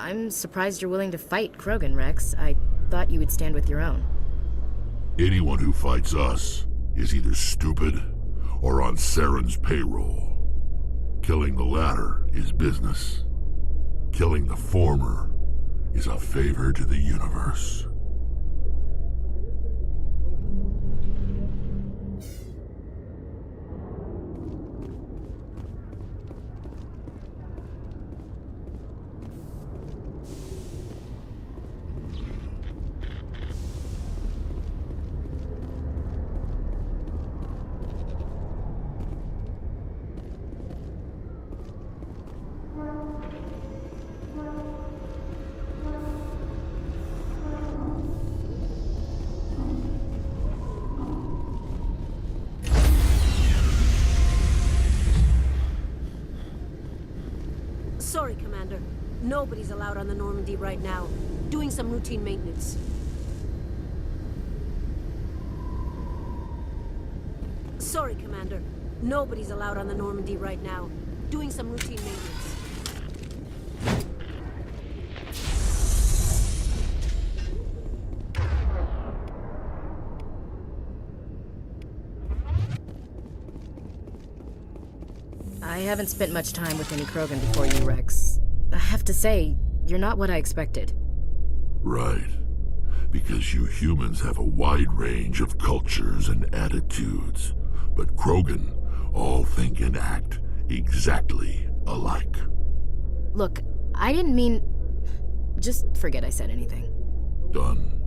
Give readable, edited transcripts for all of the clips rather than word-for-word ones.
I'm surprised you're willing to fight Krogan, Rex. I thought you would stand with your own. Anyone who fights us is either stupid or on Saren's payroll. Killing the latter is business. Killing the former is a favor to the universe. Sorry, Commander. Nobody's allowed on the Normandy right now. Doing some routine maintenance. Sorry, Commander. Nobody's allowed on the Normandy right now. Doing some routine maintenance. I haven't spent much time with any Krogan before you, Rex. I have to say, you're not what I expected. Right. Because you humans have a wide range of cultures and attitudes. But Krogan all think and act exactly alike. Look, I didn't mean... Just forget I said anything. Done.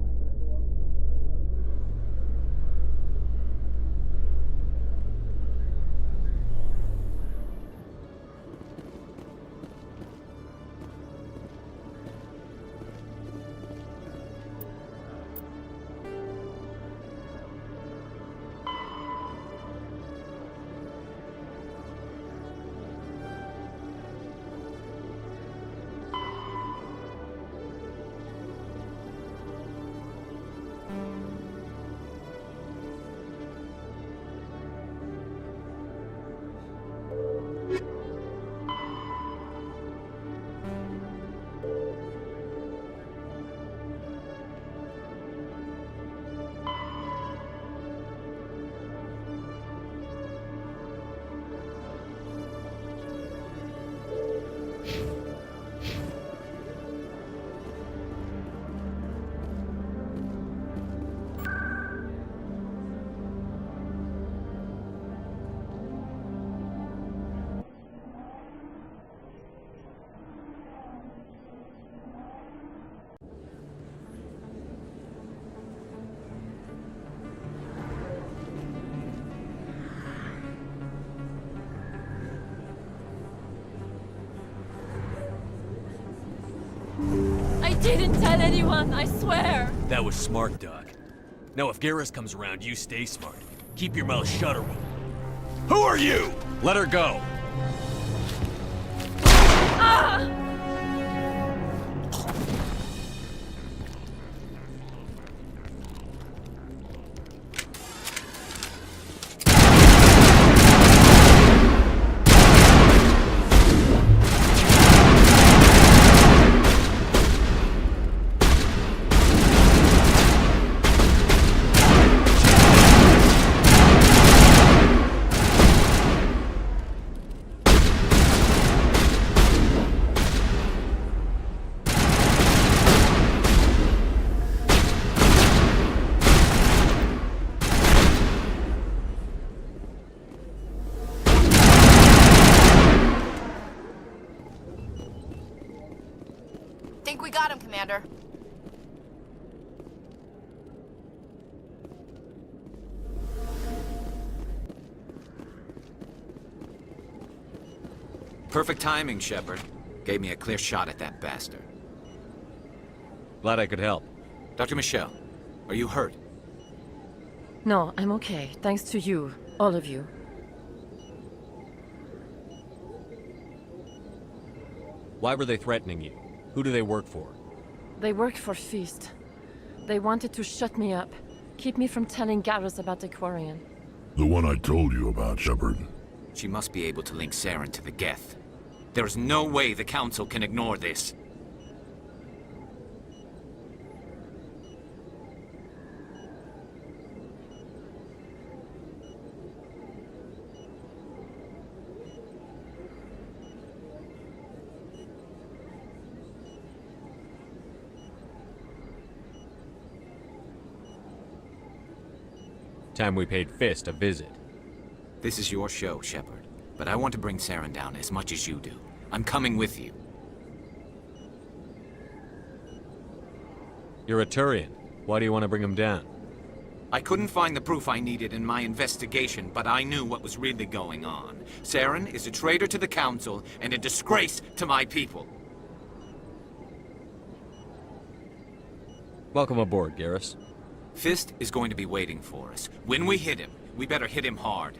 I didn't tell anyone, I swear! That was smart, Doc. Now if Garrus comes around, you stay smart. Keep your mouth shut or we'll... Who are you? Let her go. Ah! Think we got him, Commander. Perfect timing, Shepard. Gave me a clear shot at that bastard. Glad I could help. Dr. Michelle, are you hurt? No, I'm okay. Thanks to you. All of you. Why were they threatening you? Who do they work for? They work for Feast. They wanted to shut me up. Keep me from telling Garrus about the Quarian. The one I told you about, Shepard. She must be able to link Saren to the Geth. There's no way the Council can ignore this. Time we paid Fist a visit. This is your show, Shepard. But I want to bring Saren down as much as you do. I'm coming with you. You're a Turian. Why do you want to bring him down? I couldn't find the proof I needed in my investigation, but I knew what was really going on. Saren is a traitor to the Council and a disgrace to my people. Welcome aboard, Garrus. Fist is going to be waiting for us. When we hit him, we better hit him hard.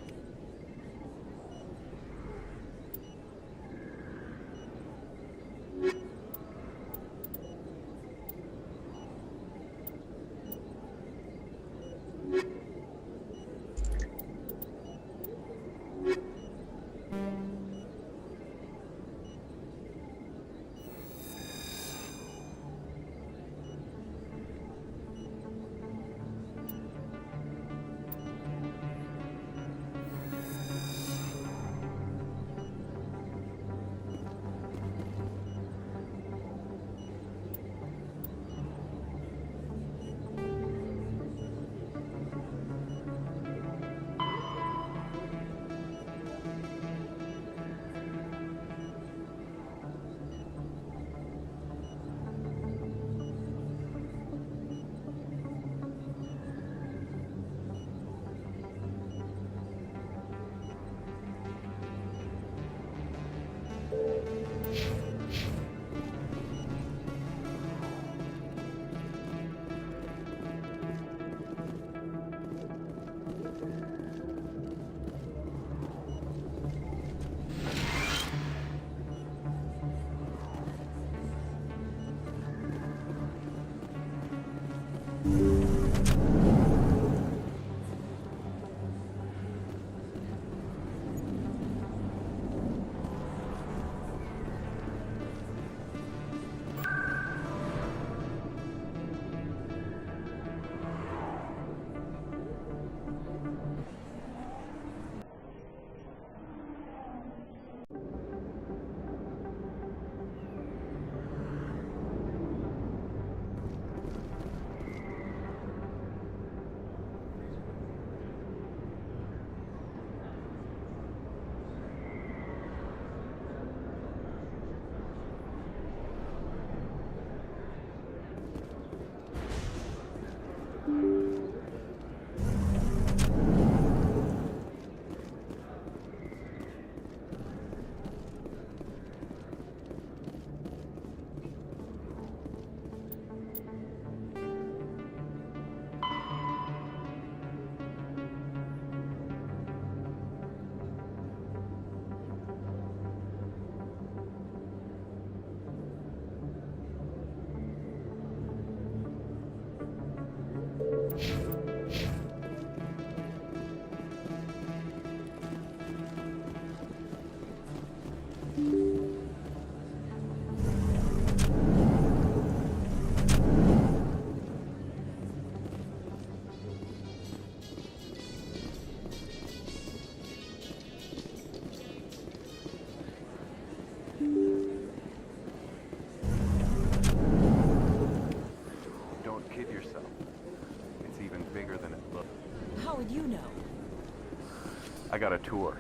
I got a tour.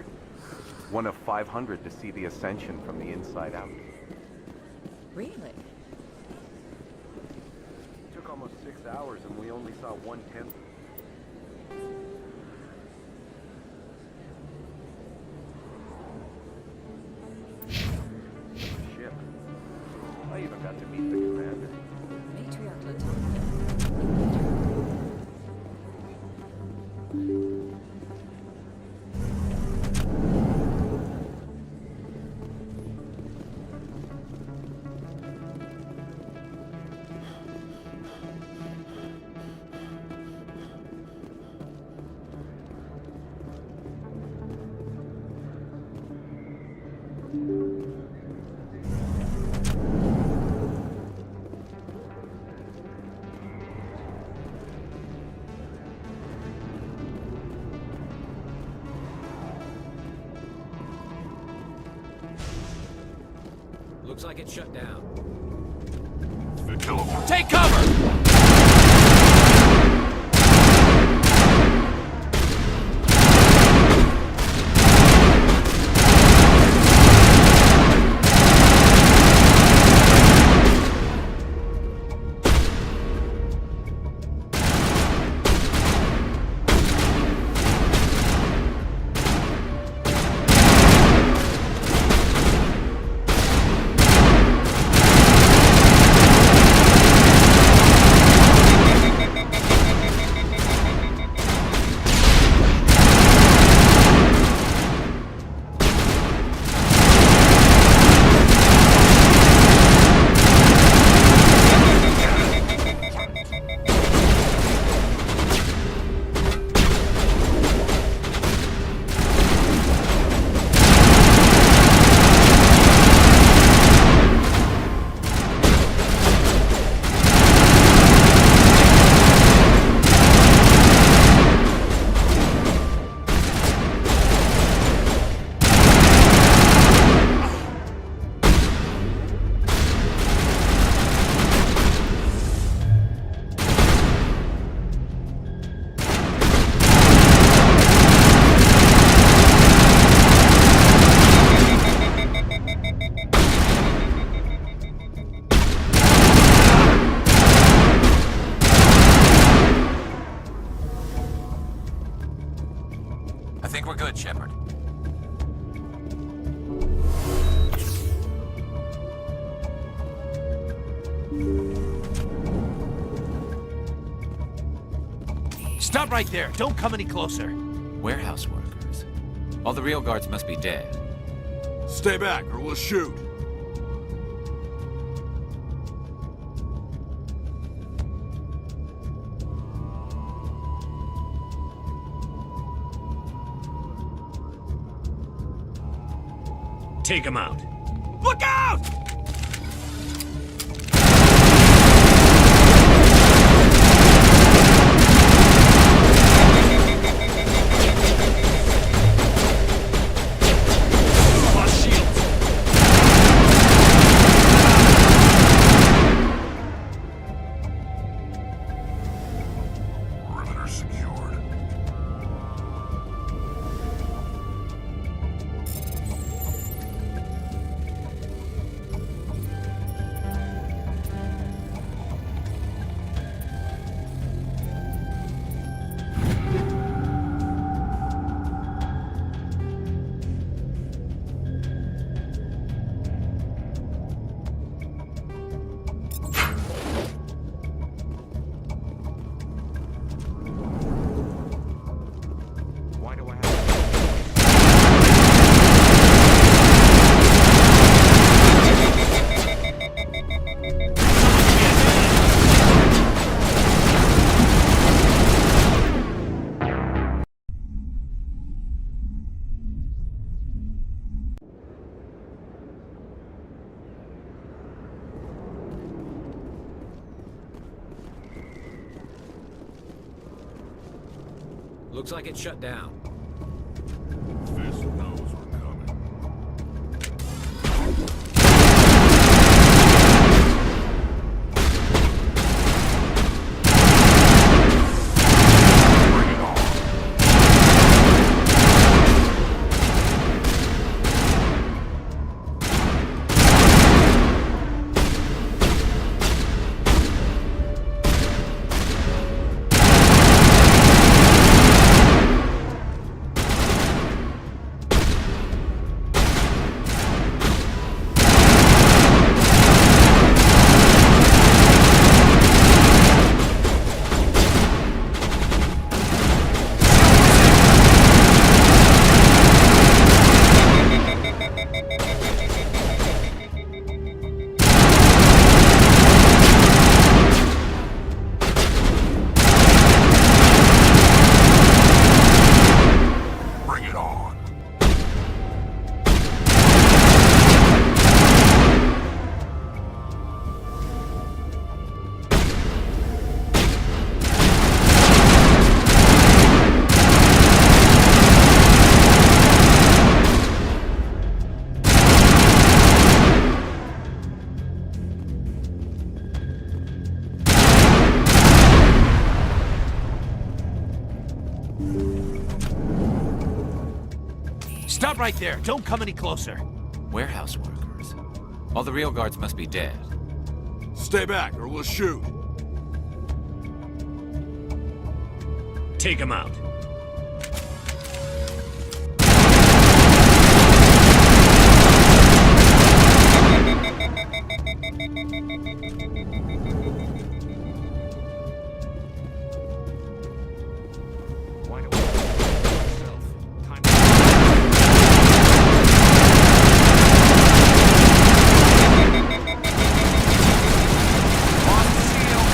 One of 500 to see the Ascension from the inside out. Really? Took almost 6 hours and we only saw 1/10. Ship. I even got to meet the commander. Matriarch Latanya. Looks like it's shut down. Kill him. Take cover! I think we're good, Shepard. Stop right there! Don't come any closer! Warehouse workers. All the real guards must be dead. Stay back or we'll shoot. Take him out. Look out! Lost shields. Perimeter secured. Why do I have... Looks like it's shut down. Fist knows we're coming. Bring it on. Bring it on. Stop right there! Don't come any closer! Warehouse workers. All the real guards must be dead. Stay back or we'll shoot. Take him out. Why do I have myself? Time Lost shield.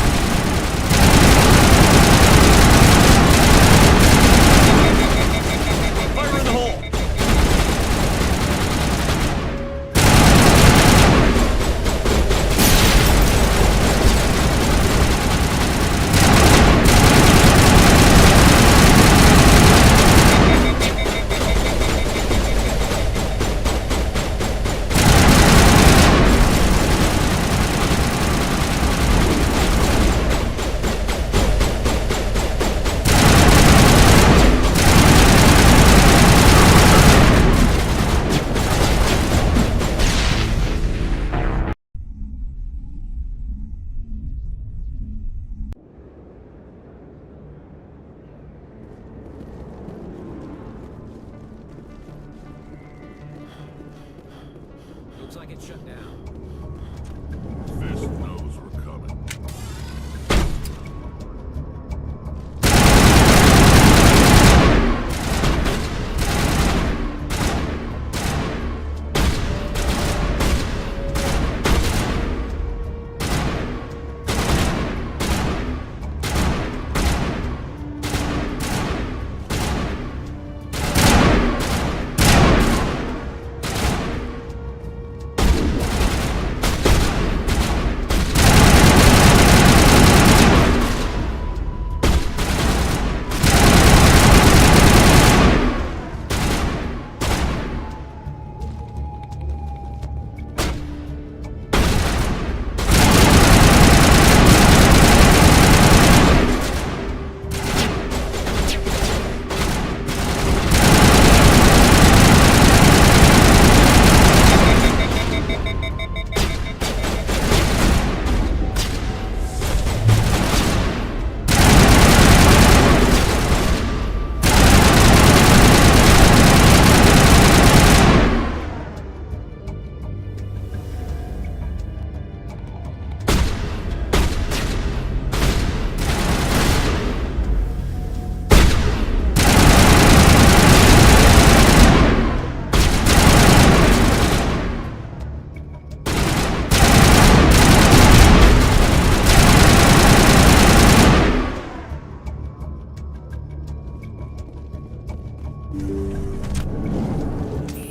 get shut down. Fist knows we're coming.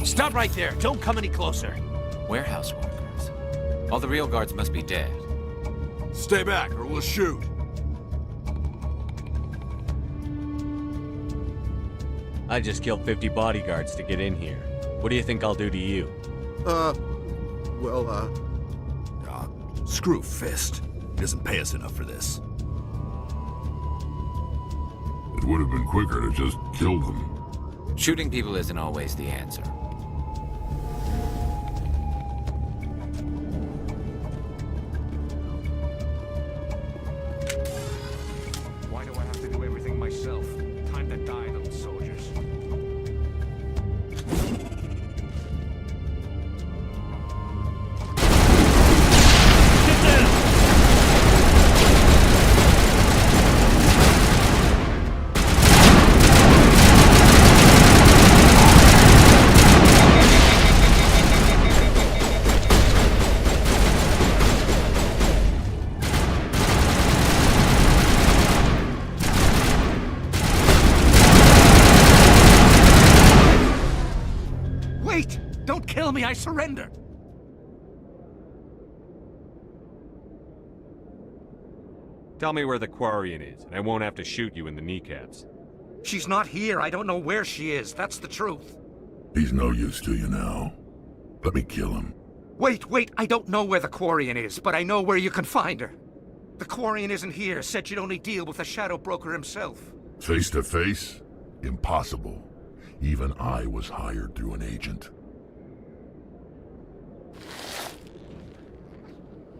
Stop right there! Don't come any closer! Warehouse workers. All the real guards must be dead. Stay back, or we'll shoot! I just killed 50 bodyguards to get in here. What do you think I'll do to you? Screw Fist. He doesn't pay us enough for this. It would have been quicker to just kill them. Shooting people isn't always the answer. Why do I have to do everything myself? Time to die, little soldiers. Wait! Don't kill me, I surrender! Tell me where the Quarian is, and I won't have to shoot you in the kneecaps. She's not here, I don't know where she is, that's the truth. He's no use to you now. Let me kill him. Wait, I don't know where the Quarian is, but I know where you can find her. The Quarian isn't here, said she'd only deal with the Shadow Broker himself. Face to face? Impossible. Even I was hired through an agent.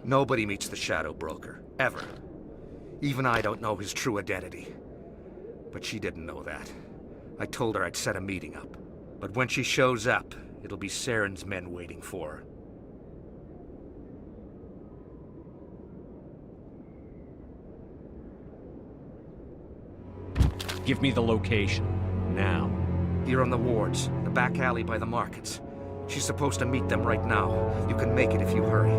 Nobody meets the Shadow Broker, ever. Even I don't know his true identity. But she didn't know that. I told her I'd set a meeting up. But when she shows up, it'll be Saren's men waiting for her. Give me the location. Now. Here on the wards, the back alley by the markets. She's supposed to meet them right now. You can make it if you hurry.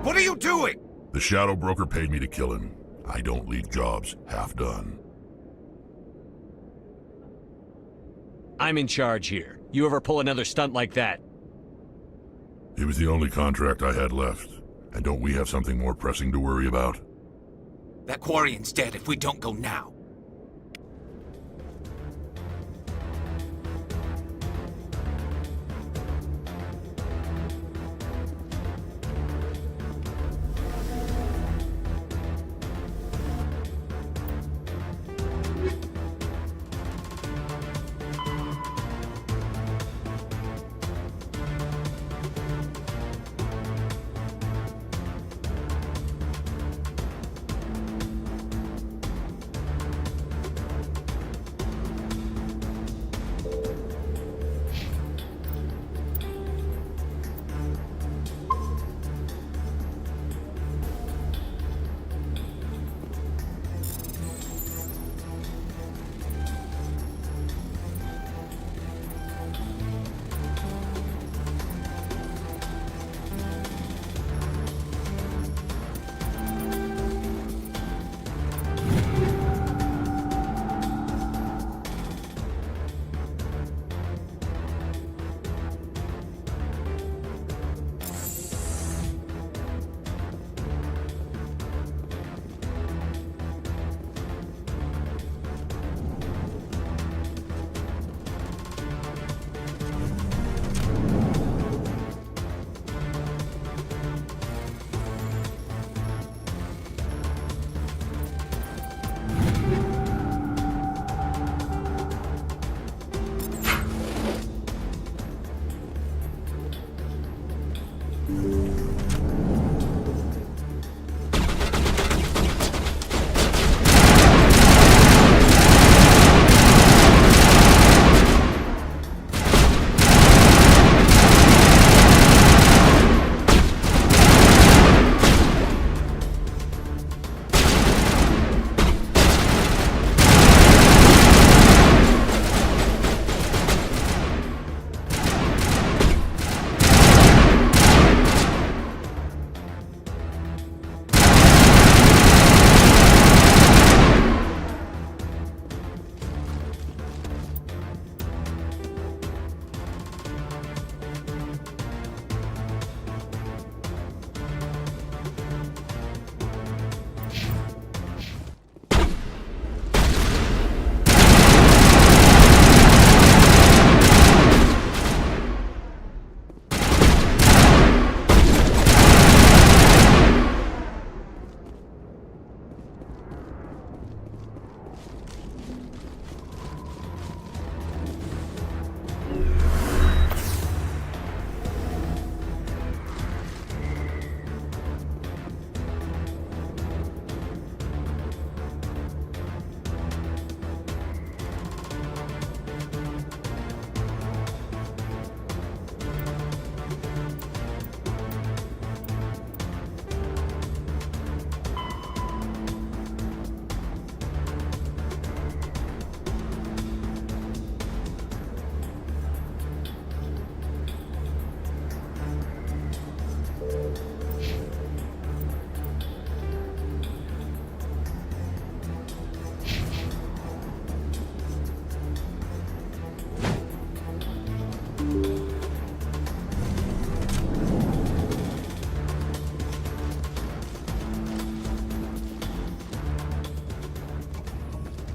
What are you doing? The Shadow Broker paid me to kill him. I don't leave jobs half done. I'm in charge here. You ever pull another stunt like that? It was the only contract I had left. And don't we have something more pressing to worry about? That Quarian's dead if we don't go now.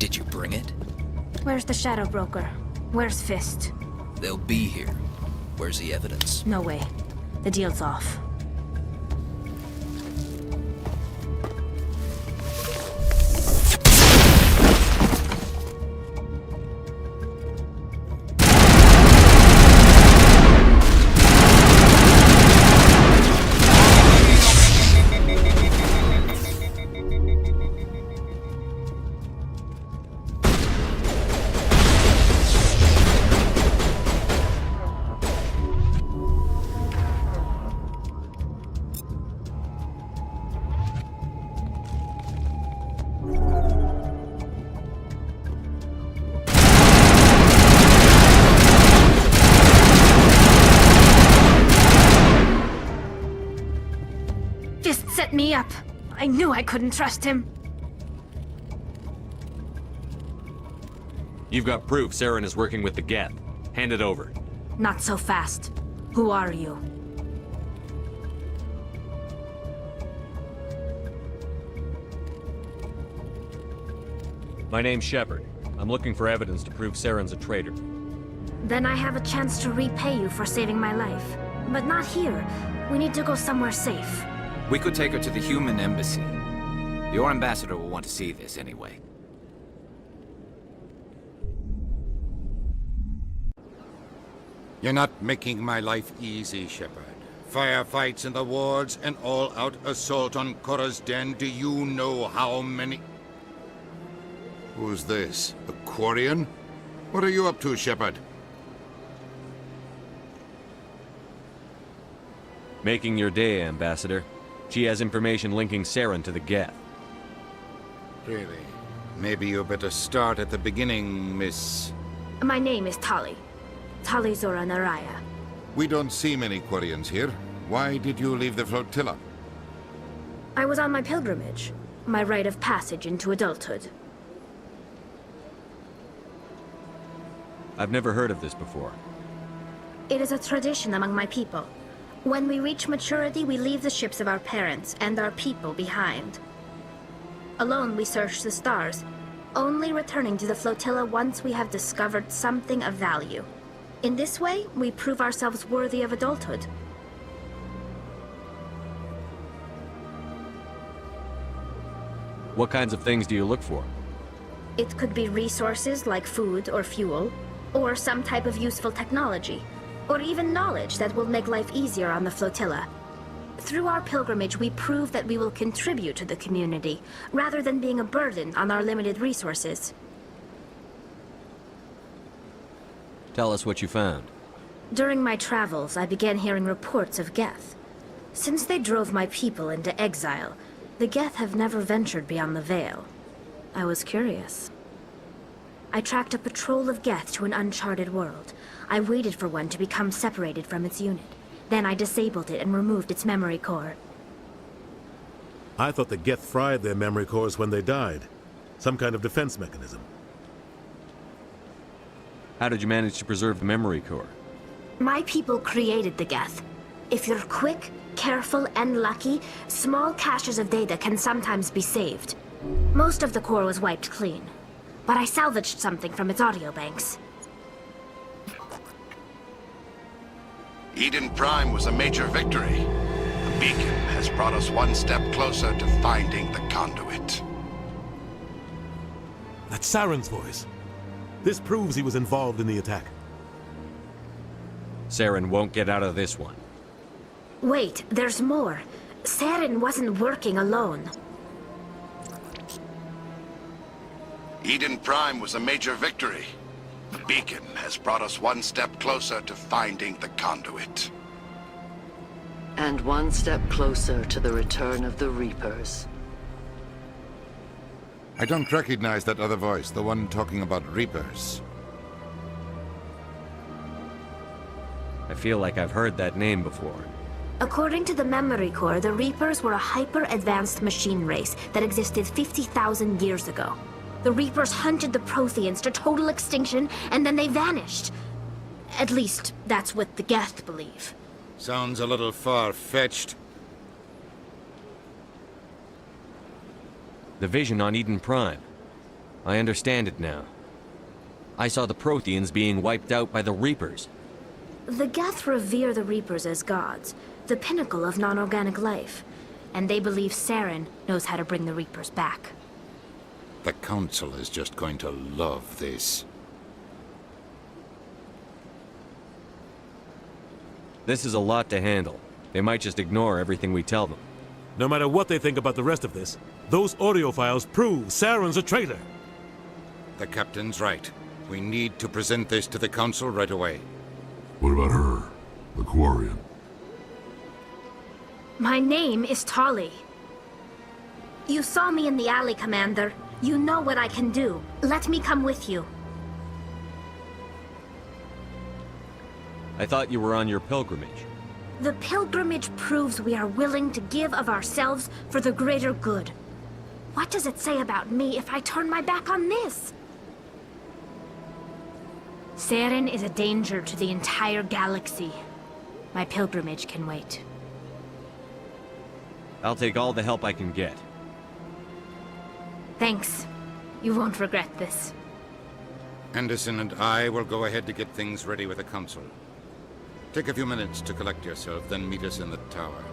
Did you bring it? Where's the Shadow Broker? Where's Fist? They'll be here. Where's the evidence? No way. The deal's off. Set me up. I knew I couldn't trust him. You've got proof Saren is working with the Geth. Hand it over. Not so fast. Who are you? My name's Shepard. I'm looking for evidence to prove Saren's a traitor. Then I have a chance to repay you for saving my life. But not here. We need to go somewhere safe. We could take her to the human embassy. Your ambassador will want to see this anyway. You're not making my life easy, Shepard. Firefights in the wards, an all-out assault on Korra's den. Do you know how many... Who's this? A Quarian? What are you up to, Shepard? Making your day, Ambassador. She has information linking Saren to the Geth. Really? Maybe you better start at the beginning, Miss... My name is Tali. Tali Zora Naraya. We don't see many Quarians here. Why did you leave the flotilla? I was on my pilgrimage. My rite of passage into adulthood. I've never heard of this before. It is a tradition among my people. When we reach maturity, we leave the ships of our parents and our people behind. Alone, we search the stars, only returning to the flotilla once we have discovered something of value. In this way, we prove ourselves worthy of adulthood. What kinds of things do you look for? It could be resources like food or fuel, or some type of useful technology, or even knowledge that will make life easier on the flotilla. Through our pilgrimage, we prove that we will contribute to the community, rather than being a burden on our limited resources. Tell us what you found. During my travels, I began hearing reports of Geth. Since they drove my people into exile, the Geth have never ventured beyond the Veil. I was curious. I tracked a patrol of Geth to an uncharted world. I waited for one to become separated from its unit. Then I disabled it and removed its memory core. I thought the Geth fried their memory cores when they died. Some kind of defense mechanism. How did you manage to preserve the memory core? My people created the Geth. If you're quick, careful, and lucky, small caches of data can sometimes be saved. Most of the core was wiped clean, but I salvaged something from its audio banks. Eden Prime was a major victory. The beacon has brought us one step closer to finding the conduit. That's Saren's voice. This proves he was involved in the attack. Saren won't get out of this one. Wait, there's more. Saren wasn't working alone. Eden Prime was a major victory. The beacon has brought us one step closer to finding the conduit. And one step closer to the return of the Reapers. I don't recognize that other voice, the one talking about Reapers. I feel like I've heard that name before. According to the memory core, the Reapers were a hyper-advanced machine race that existed 50,000 years ago. The Reapers hunted the Protheans to total extinction, and then they vanished. At least, that's what the Geth believe. Sounds a little far-fetched. The vision on Eden Prime. I understand it now. I saw the Protheans being wiped out by the Reapers. The Geth revere the Reapers as gods, the pinnacle of non-organic life. And they believe Saren knows how to bring the Reapers back. The Council is just going to love this. This is a lot to handle. They might just ignore everything we tell them. No matter what they think about the rest of this, those audio files prove Saren's a traitor. The Captain's right. We need to present this to the Council right away. What about her? The Quarian? My name is Tali. You saw me in the alley, Commander. You know what I can do. Let me come with you. I thought you were on your pilgrimage. The pilgrimage proves we are willing to give of ourselves for the greater good. What does it say about me if I turn my back on this? Saren is a danger to the entire galaxy. My pilgrimage can wait. I'll take all the help I can get. Thanks. You won't regret this. Anderson and I will go ahead to get things ready with the Council. Take a few minutes to collect yourself, then meet us in the tower.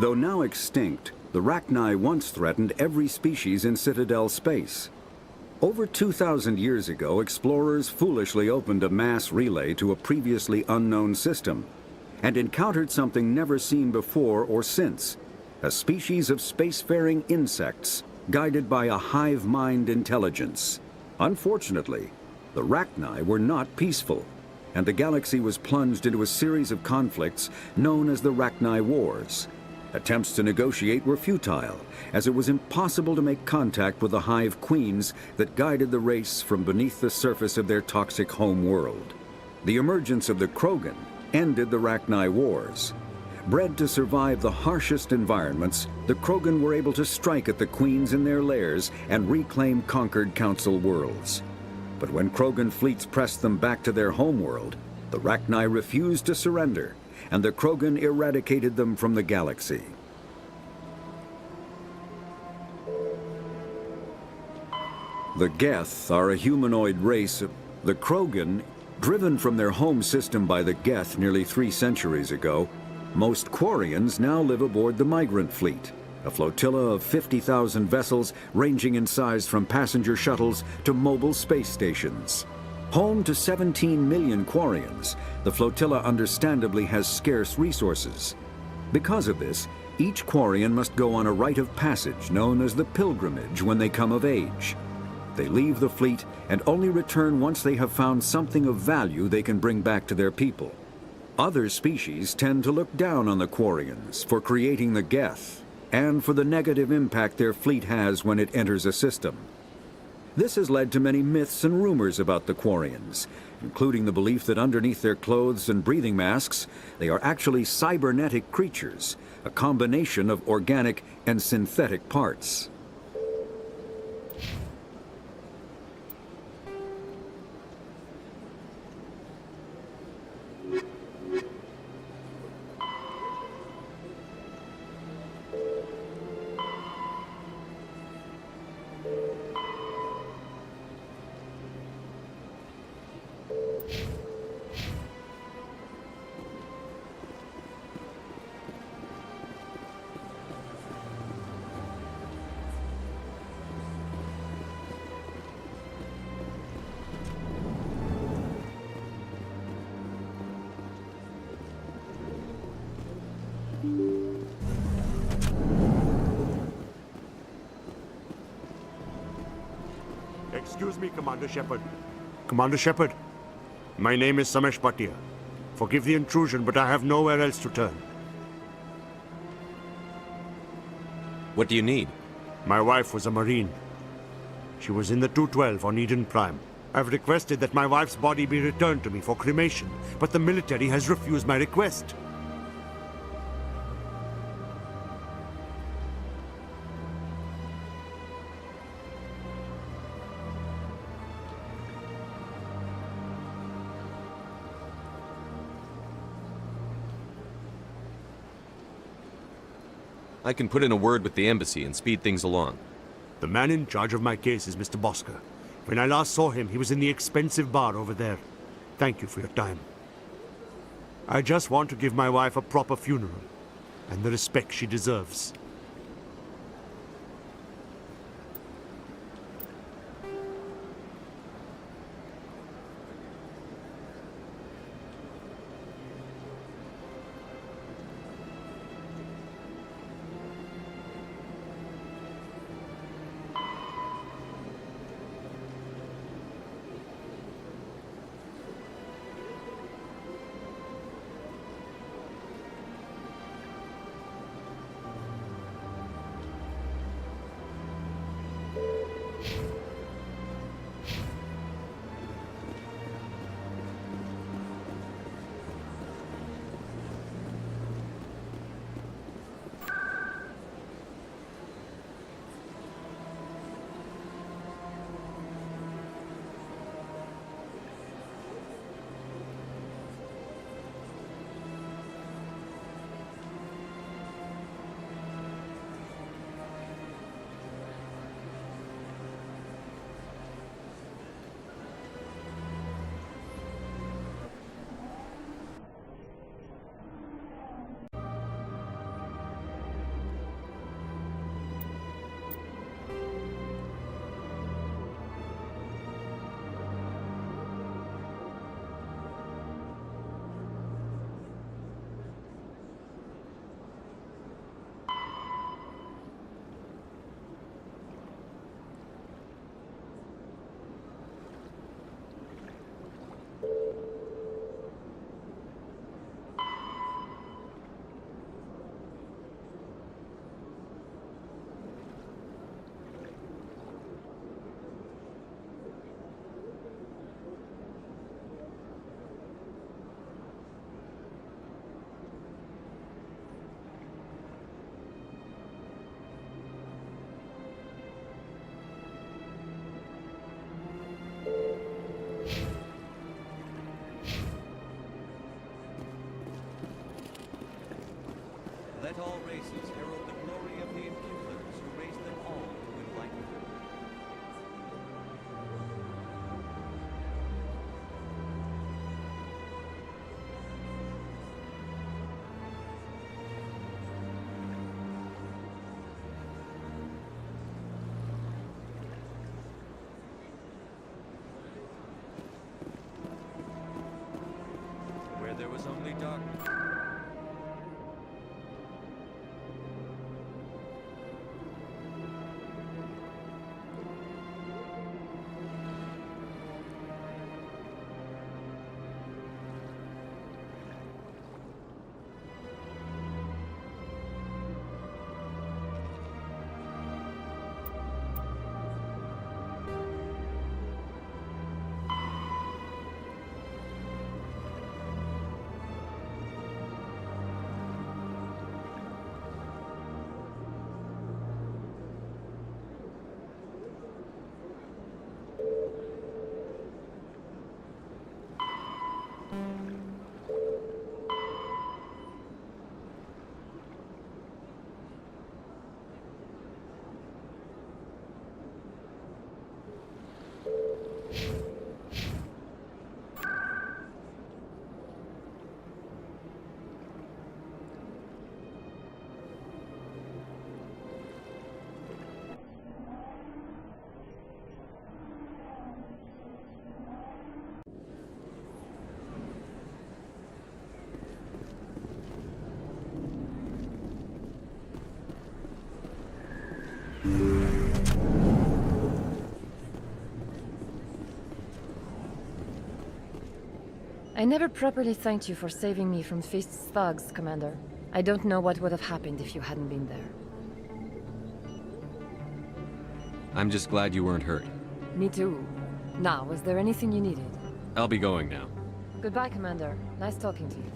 Though now extinct, the Rachni once threatened every species in Citadel space. Over 2,000 years ago, explorers foolishly opened a mass relay to a previously unknown system and encountered something never seen before or since, a species of spacefaring insects guided by a hive mind intelligence. Unfortunately, the Rachni were not peaceful, and the galaxy was plunged into a series of conflicts known as the Rachni Wars. Attempts to negotiate were futile, as it was impossible to make contact with the hive queens that guided the race from beneath the surface of their toxic home world. The emergence of the Krogan ended the Rachni Wars. Bred to survive the harshest environments, the Krogan were able to strike at the queens in their lairs and reclaim conquered Council worlds. But when Krogan fleets pressed them back to their homeworld, the Rachni refused to surrender, and the Krogan eradicated them from the galaxy. The Geth are a humanoid race. The Krogan, driven from their home system by the Geth nearly 3 centuries ago, most Quarians now live aboard the Migrant Fleet, a flotilla of 50,000 vessels ranging in size from passenger shuttles to mobile space stations. Home to 17 million Quarians, the flotilla understandably has scarce resources. Because of this, each Quarian must go on a rite of passage known as the pilgrimage when they come of age. They leave the fleet and only return once they have found something of value they can bring back to their people. Other species tend to look down on the Quarians for creating the Geth, and for the negative impact their fleet has when it enters a system. This has led to many myths and rumors about the Quarians, including the belief that underneath their clothes and breathing masks, they are actually cybernetic creatures, a combination of organic and synthetic parts. Excuse me, Commander Shepard. Commander Shepard, my name is Samesh Bhatia. Forgive the intrusion, but I have nowhere else to turn. What do you need? My wife was a Marine. She was in the 212 on Eden Prime. I've requested that my wife's body be returned to me for cremation, but the military has refused my request. I can put in a word with the embassy and speed things along. The man in charge of my case is Mr. Bosker. When I last saw him, he was in the expensive bar over there. Thank you for your time. I just want to give my wife a proper funeral, and the respect she deserves. Let all races herald the glory of the enkindlers who raised them all to enlightenment. Where there was only darkness. I never properly thanked you for saving me from Feast's thugs, Commander. I don't know what would have happened if you hadn't been there. I'm just glad you weren't hurt. Me too. Now, was there anything you needed? I'll be going now. Goodbye, Commander. Nice talking to you.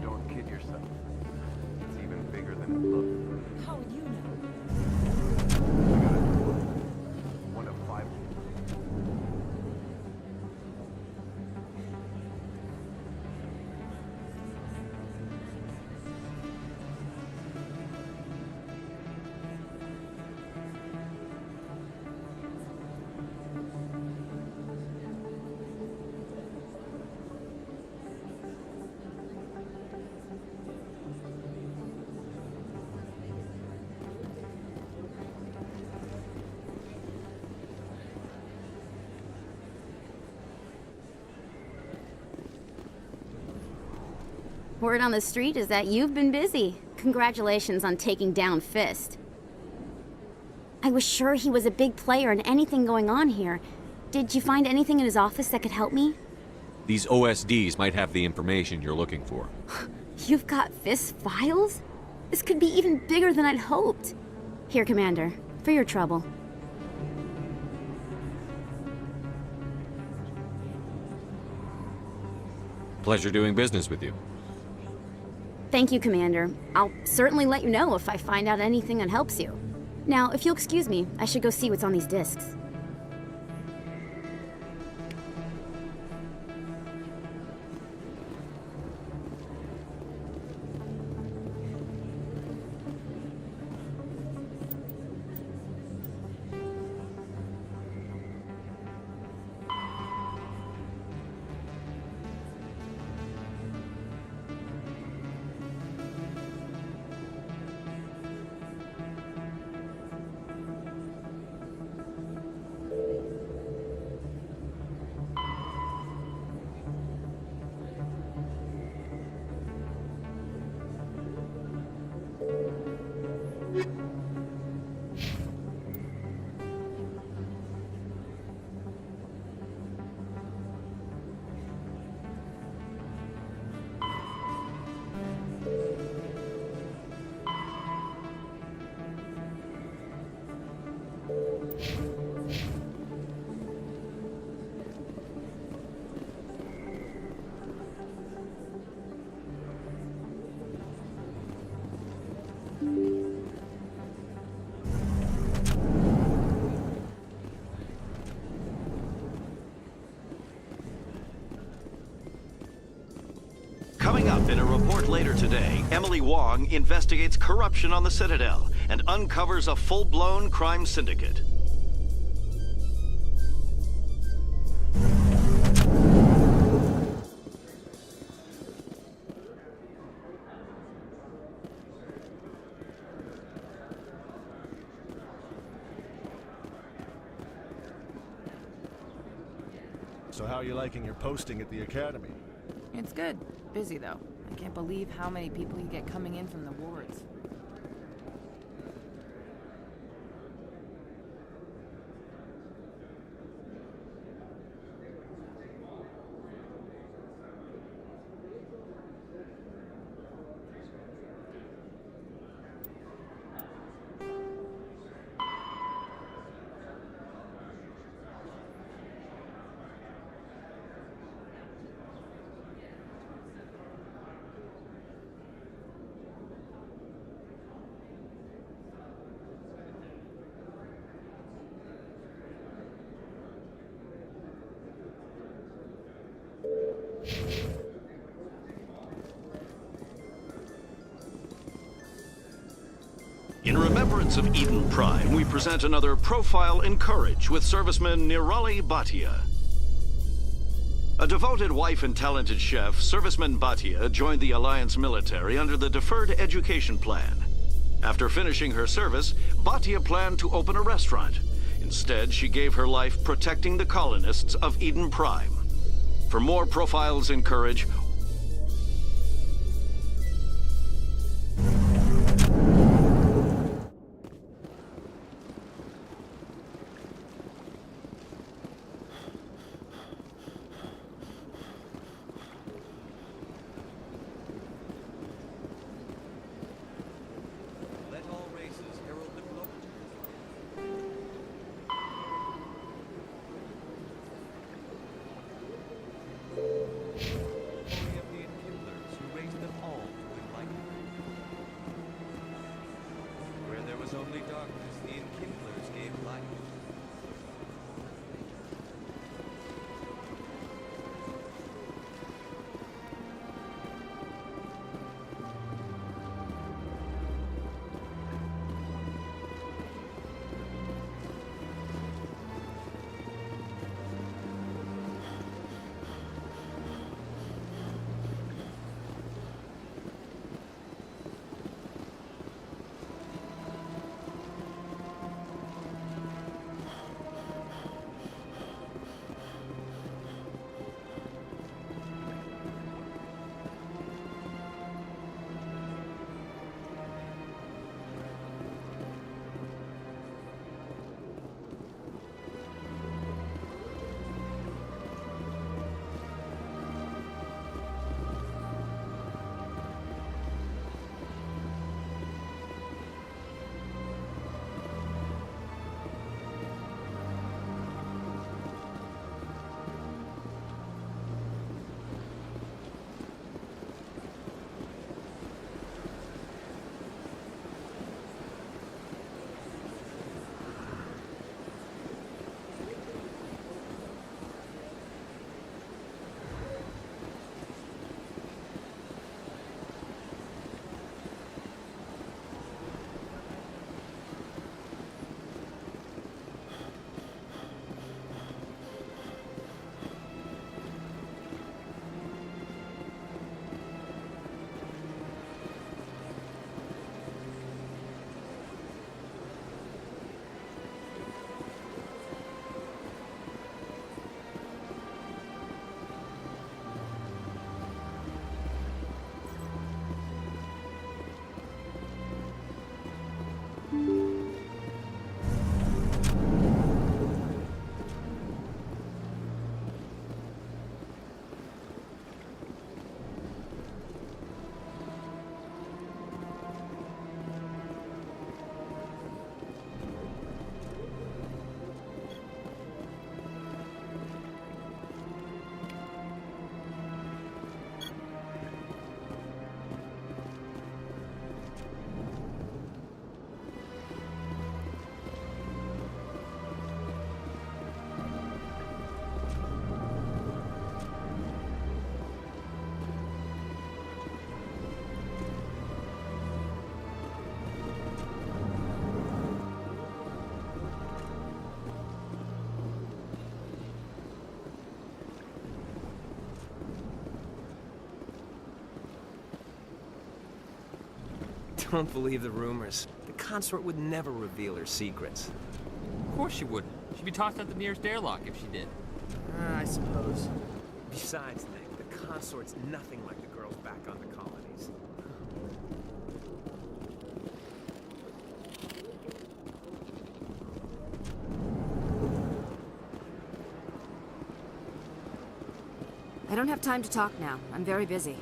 Don't kid yourself. It's even bigger than it looks. How would you know? I got a tour. One of 5. Word on the street is that you've been busy. Congratulations on taking down Fist. I was sure he was a big player in anything going on here. Did you find anything in his office that could help me? These OSDs might have the information you're looking for. You've got Fist files? This could be even bigger than I'd hoped. Here, Commander, for your trouble. Pleasure doing business with you. Thank you, Commander. I'll certainly let you know if I find out anything that helps you. Now, if you'll excuse me, I should go see what's on these discs. up in a report later today, Emily Wong investigates corruption on the Citadel and uncovers a full-blown crime syndicate. So how are you liking your posting at the Academy? It's good. Busy, though. I can't believe how many people you get coming in from the wards. In remembrance of Eden Prime, we present another Profile in Courage with serviceman Nirali Bhatia. A devoted wife and talented chef, Serviceman Bhatia joined the Alliance military under the Deferred Education Plan. After finishing her service, Bhatia planned to open a restaurant. Instead, she gave her life protecting the colonists of Eden Prime. For more Profiles in Courage, Don't believe the rumors. The consort would never reveal her secrets. Of course she wouldn't. She'd be tossed out the nearest airlock if she did. I suppose. Besides, Nick, the consort's nothing like the girls back on the colonies. I don't have time to talk now. I'm very busy.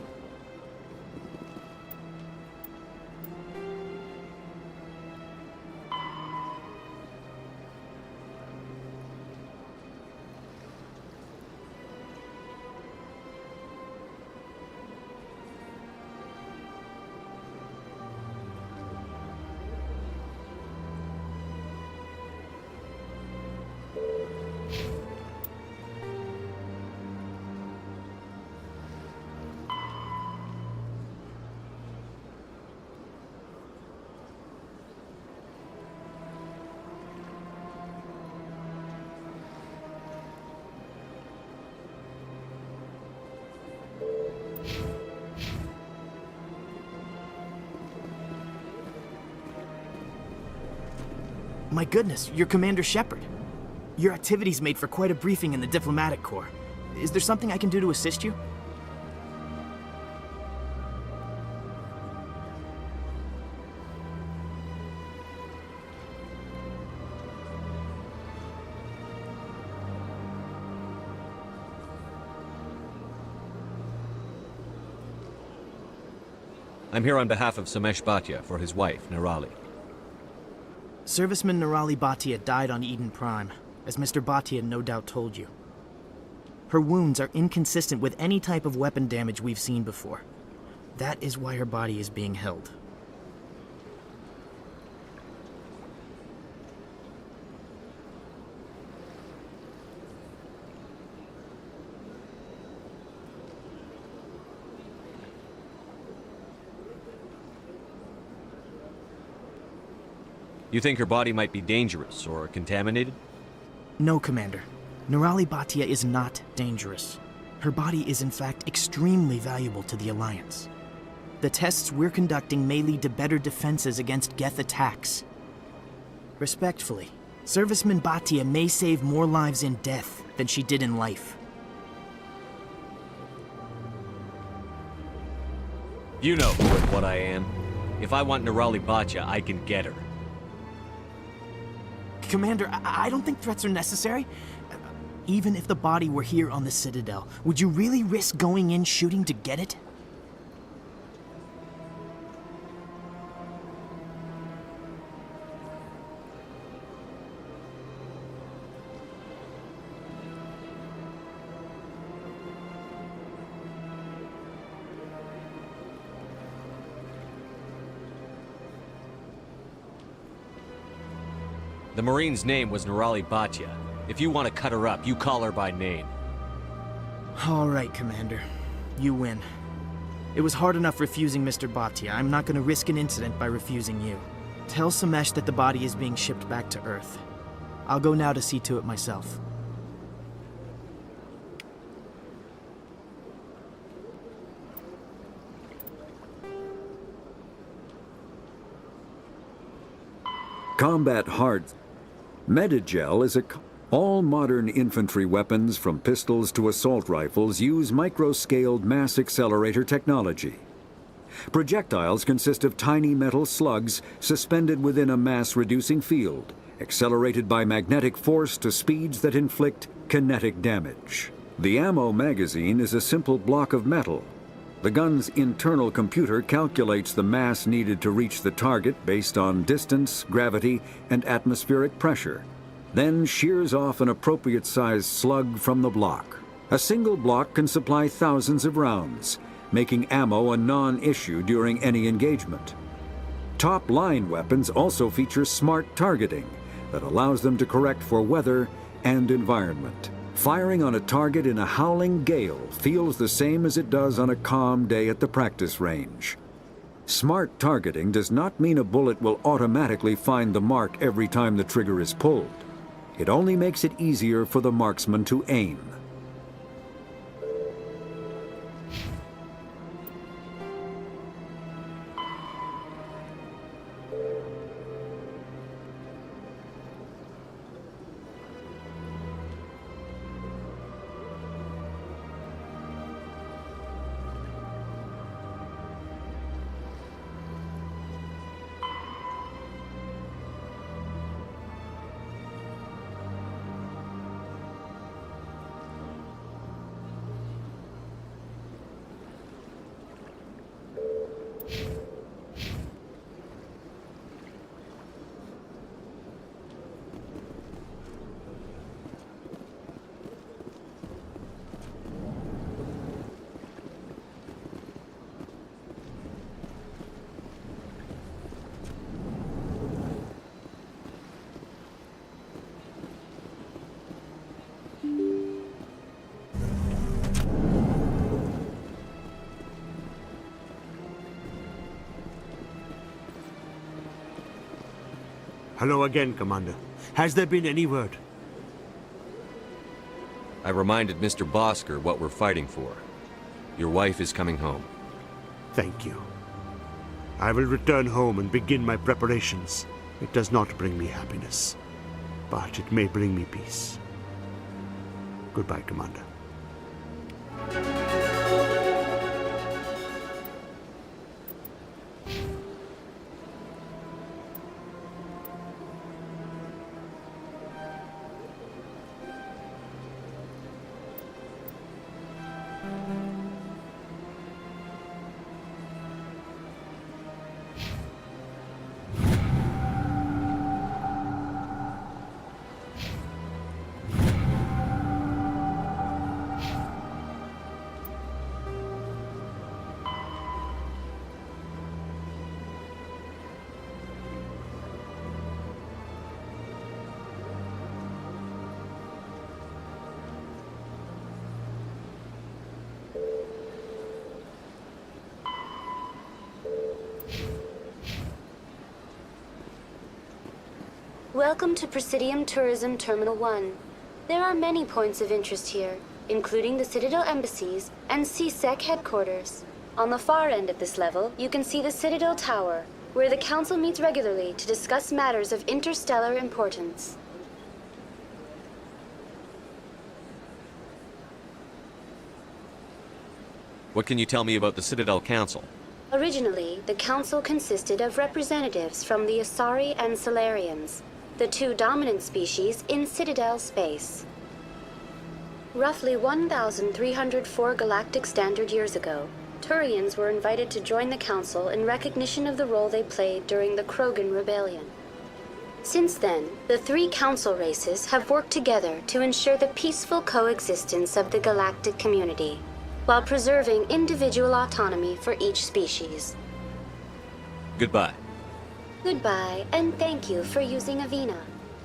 My goodness, you're Commander Shepard. Your activities made for quite a briefing in the Diplomatic Corps. Is there something I can do to assist you? I'm here on behalf of Samesh Bhatia for his wife, Nirali. Serviceman Nirali Bhatia died on Eden Prime, as Mr. Bhatia no doubt told you. Her wounds are inconsistent with any type of weapon damage we've seen before. That is why her body is being held. You think her body might be dangerous or contaminated? No, Commander. Nirali Bhatia is not dangerous. Her body is in fact extremely valuable to the Alliance. The tests we're conducting may lead to better defenses against Geth attacks. Respectfully, Serviceman Bhatia may save more lives in death than she did in life. You know who and what I am. If I want Nirali Bhatia, I can get her. Commander, I don't think threats are necessary. Even if the body were here on the Citadel, would you really risk going in shooting to get it? The Marine's name was Nirali Bhatia. If you want to cut her up, you call her by name. All right, Commander. You win. It was hard enough refusing Mr. Bhatia. I'm not going to risk an incident by refusing you. Tell Samesh that the body is being shipped back to Earth. I'll go now to see to it myself. Combat hard. Medigel is all modern infantry weapons, from pistols to assault rifles, use micro-scaled mass accelerator technology. Projectiles consist of tiny metal slugs suspended within a mass-reducing field, accelerated by magnetic force to speeds that inflict kinetic damage. The ammo magazine is a simple block of metal. The gun's internal computer calculates the mass needed to reach the target based on distance, gravity, and atmospheric pressure, then shears off an appropriate-sized slug from the block. A single block can supply thousands of rounds, making ammo a non-issue during any engagement. Top-line weapons also feature smart targeting that allows them to correct for weather and environment. Firing on a target in a howling gale feels the same as it does on a calm day at the practice range. Smart targeting does not mean a bullet will automatically find the mark every time the trigger is pulled. It only makes it easier for the marksman to aim. Hello again, Commander. Has there been any word? I reminded Mr. Bosker what we're fighting for. Your wife is coming home. Thank you. I will return home and begin my preparations. It does not bring me happiness, but it may bring me peace. Goodbye, Commander. Welcome to Presidium Tourism Terminal 1. There are many points of interest here, including the Citadel embassies and CSEC headquarters. On the far end of this level, you can see the Citadel Tower, where the Council meets regularly to discuss matters of interstellar importance. What can you tell me about the Citadel Council? Originally, the Council consisted of representatives from the Asari and Solarians, the two dominant species in Citadel space. Roughly 1,304 galactic standard years ago, Turians were invited to join the Council in recognition of the role they played during the Krogan Rebellion. Since then, the three Council races have worked together to ensure the peaceful coexistence of the galactic community, while preserving individual autonomy for each species. Goodbye. Goodbye, and thank you for using Avina.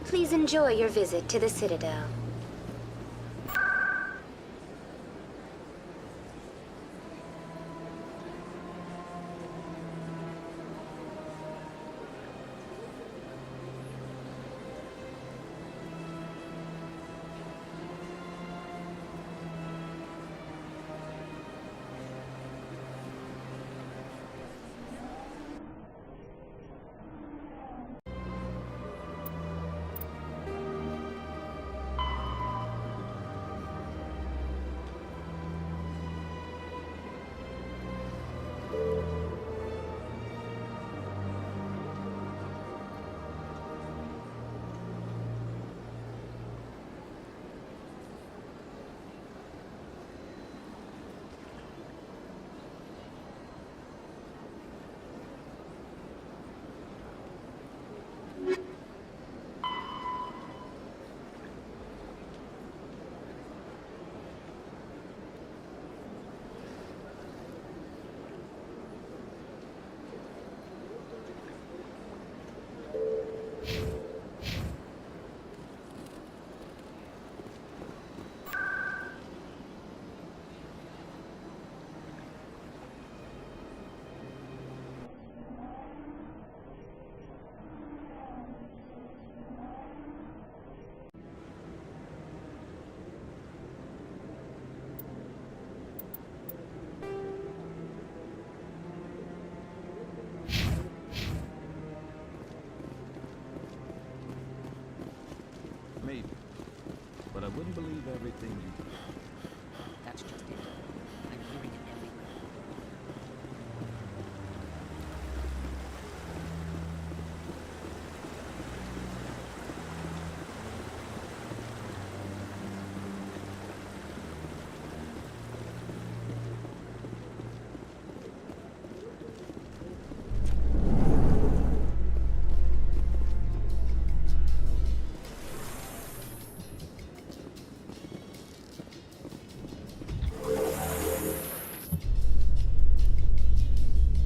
Please enjoy your visit to the Citadel. Maybe. But I wouldn't believe everything you do. That's just it. I'm hearing it everywhere.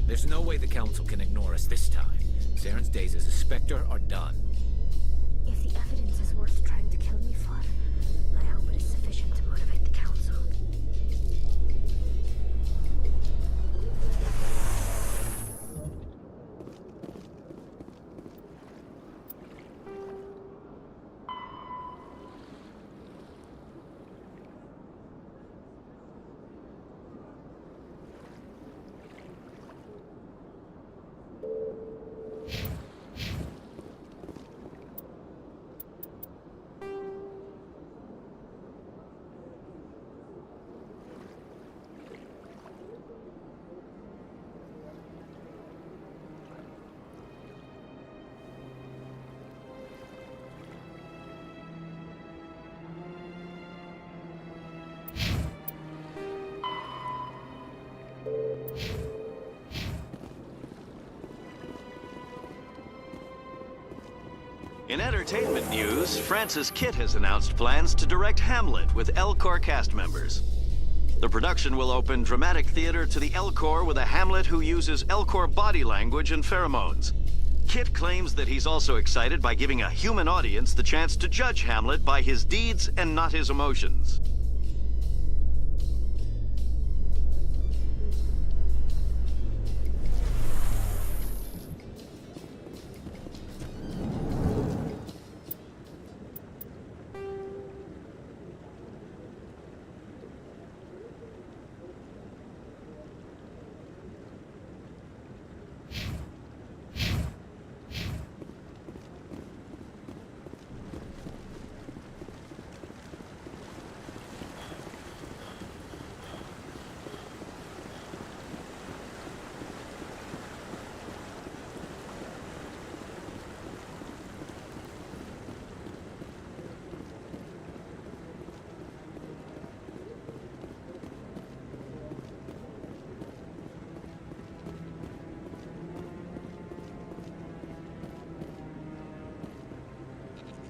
There's no way the Council can ignore us this time. Saren's days as a Spectre are done. If the evidence is worth trying to kill me for, I hope it is sufficient to motivate the Council. In entertainment news, Francis Kitt has announced plans to direct Hamlet with L-Corps cast members. The production will open dramatic theater to the L-Corps with a Hamlet who uses L-Corps body language and pheromones. Kitt claims that he's also excited by giving a human audience the chance to judge Hamlet by his deeds and not his emotions.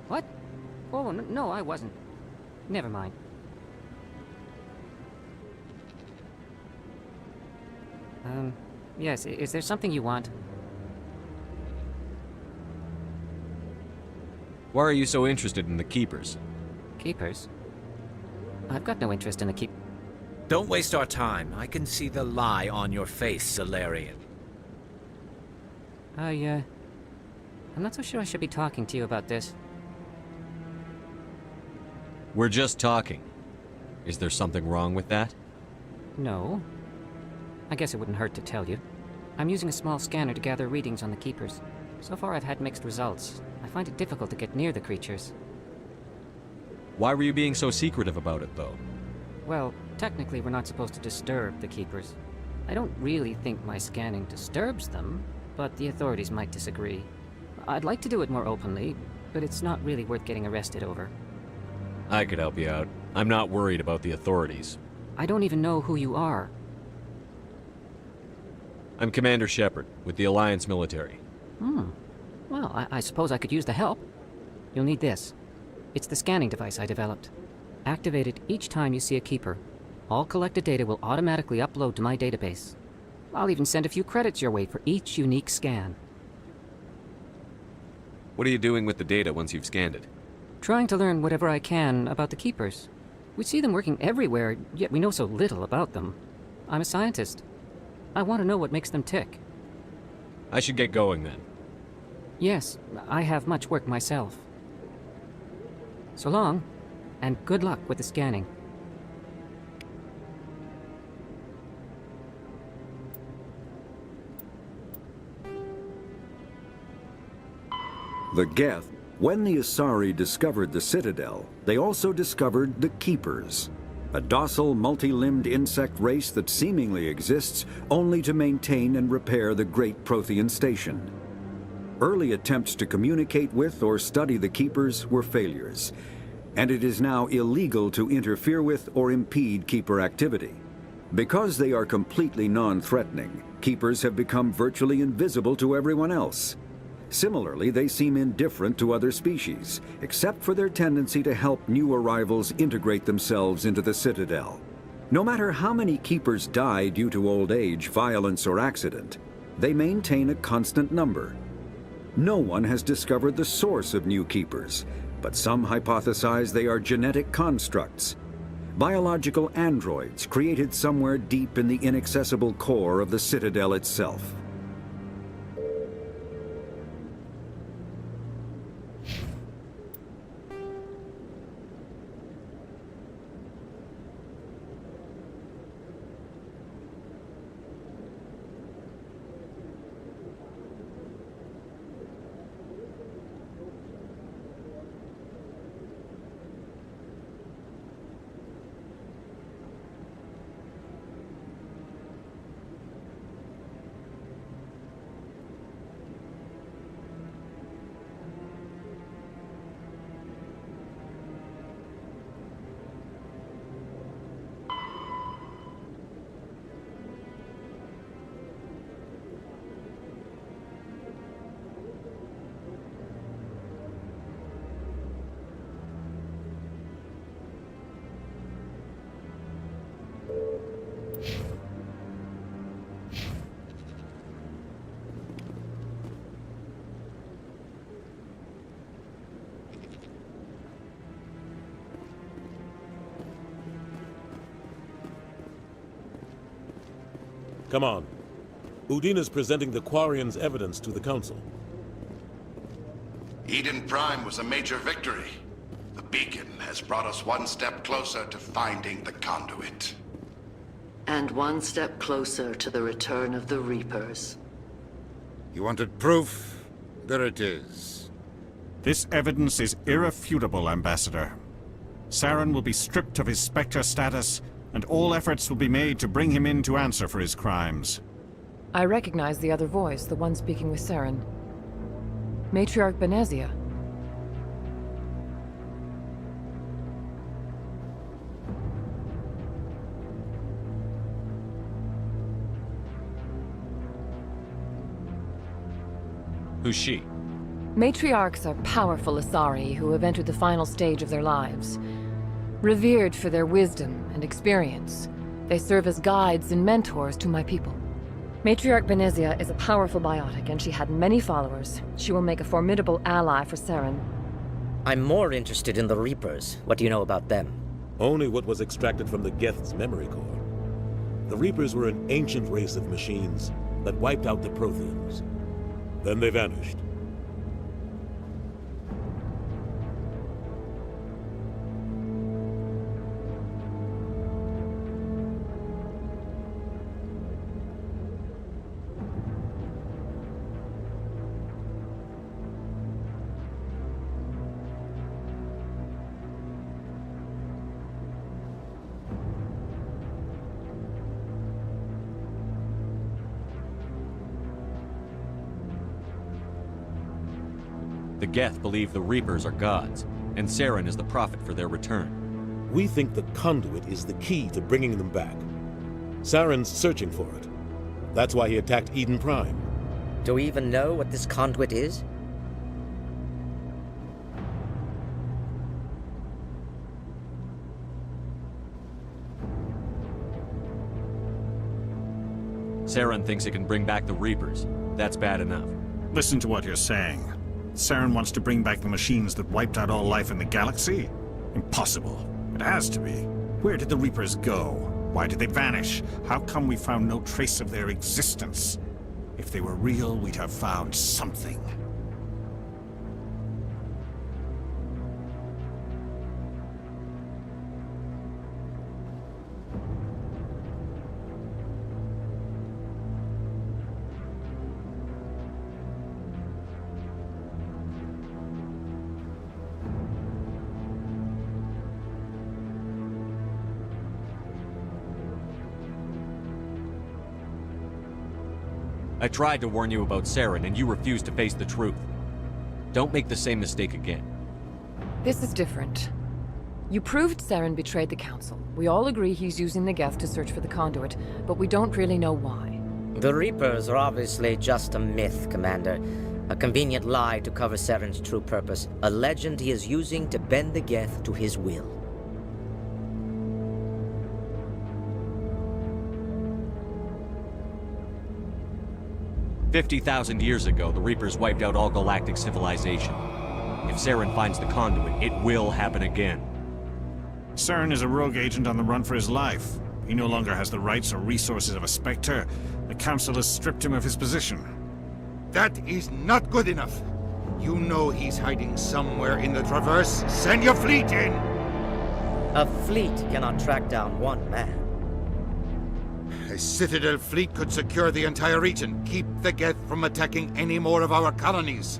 What? Oh, no, I wasn't. Never mind. Yes, is there something you want? Why are you so interested in the Keepers? Keepers? I've got no interest in the keep... Don't waste our time. I can see the lie on your face, Solarian. I'm not so sure I should be talking to you about this. We're just talking. Is there something wrong with that? No. I guess it wouldn't hurt to tell you. I'm using a small scanner to gather readings on the Keepers. So far I've had mixed results. I find it difficult to get near the creatures. Why were you being so secretive about it, though? Well, technically we're not supposed to disturb the Keepers. I don't really think my scanning disturbs them, but the authorities might disagree. I'd like to do it more openly, but it's not really worth getting arrested over. I could help you out. I'm not worried about the authorities. I don't even know who you are. I'm Commander Shepard, with the Alliance military. Well, I suppose I could use the help. You'll need this. It's the scanning device I developed. Activate it each time you see a Keeper. All collected data will automatically upload to my database. I'll even send a few credits your way for each unique scan. What are you doing with the data once you've scanned it? Trying to learn whatever I can about the Keepers. We see them working everywhere, yet we know so little about them. I'm a scientist. I want to know what makes them tick. I should get going then. Yes, I have much work myself. So long, and good luck with the scanning. The Geth. When the Asari discovered the Citadel, they also discovered the Keepers, a docile, multi-limbed insect race that seemingly exists only to maintain and repair the Great Prothean Station. Early attempts to communicate with or study the Keepers were failures, and it is now illegal to interfere with or impede Keeper activity. Because they are completely non-threatening, Keepers have become virtually invisible to everyone else. Similarly, they seem indifferent to other species, except for their tendency to help new arrivals integrate themselves into the Citadel. No matter how many Keepers die due to old age, violence, or accident, they maintain a constant number. No one has discovered the source of new Keepers, but some hypothesize they are genetic constructs, biological androids created somewhere deep in the inaccessible core of the Citadel itself. Come on. Udina's presenting the Quarians' evidence to the Council. Eden Prime was a major victory. The beacon has brought us one step closer to finding the conduit. And one step closer to the return of the Reapers. You wanted proof? There it is. This evidence is irrefutable, Ambassador. Saren will be stripped of his Spectre status, and all efforts will be made to bring him in to answer for his crimes. I recognize the other voice, the one speaking with Saren. Matriarch Benezia. Who's she? Matriarchs are powerful Asari who have entered the final stage of their lives. Revered for their wisdom and experience, they serve as guides and mentors to my people. Matriarch Benezia is a powerful biotic, and she had many followers. She will make a formidable ally for Saren. I'm more interested in the Reapers. What do you know about them? Only what was extracted from the Geth's memory core. The Reapers were an ancient race of machines that wiped out the Protheans. Then they vanished. The Geth believe the Reapers are gods, and Saren is the prophet for their return. We think the conduit is the key to bringing them back. Saren's searching for it. That's why he attacked Eden Prime. Do we even know what this conduit is? Saren thinks it can bring back the Reapers. That's bad enough. Listen to what you're saying. Saren wants to bring back the machines that wiped out all life in the galaxy? Impossible. It has to be. Where did the Reapers go? Why did they vanish? How come we found no trace of their existence? If they were real, we'd have found something. I tried to warn you about Saren, and you refused to face the truth. Don't make the same mistake again. This is different. You proved Saren betrayed the Council. We all agree he's using the Geth to search for the conduit, but we don't really know why. The Reapers are obviously just a myth, Commander. A convenient lie to cover Saren's true purpose. A legend he is using to bend the Geth to his will. "50,000 years ago, the Reapers wiped out all galactic civilization. If Saren finds the conduit, it will happen again." Saren is a rogue agent on the run for his life. He no longer has the rights or resources of a Spectre. The Council has stripped him of his position. That is not good enough. You know he's hiding somewhere in the Traverse. Send your fleet in! A fleet cannot track down one man. A Citadel fleet could secure the entire region, keep the Geth from attacking any more of our colonies.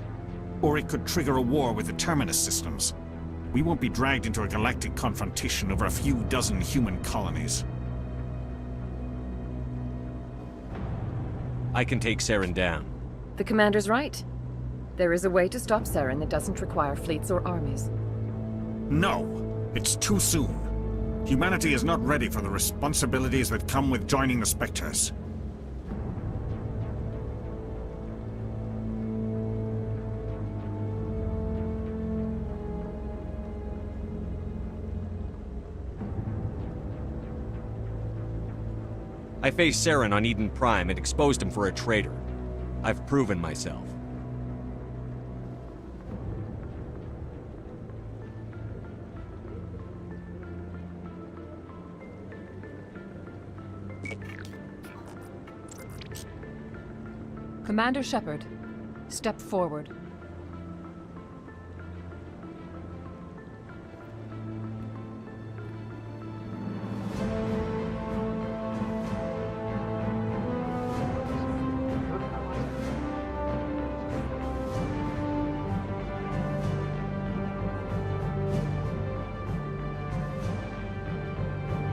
Or it could trigger a war with the Terminus systems. We won't be dragged into a galactic confrontation over a few dozen human colonies. I can take Saren down. The Commander's right. There is a way to stop Saren that doesn't require fleets or armies. No! It's too soon. Humanity is not ready for the responsibilities that come with joining the Spectres. I faced Saren on Eden Prime and exposed him for a traitor. I've proven myself. Commander Shepard, step forward.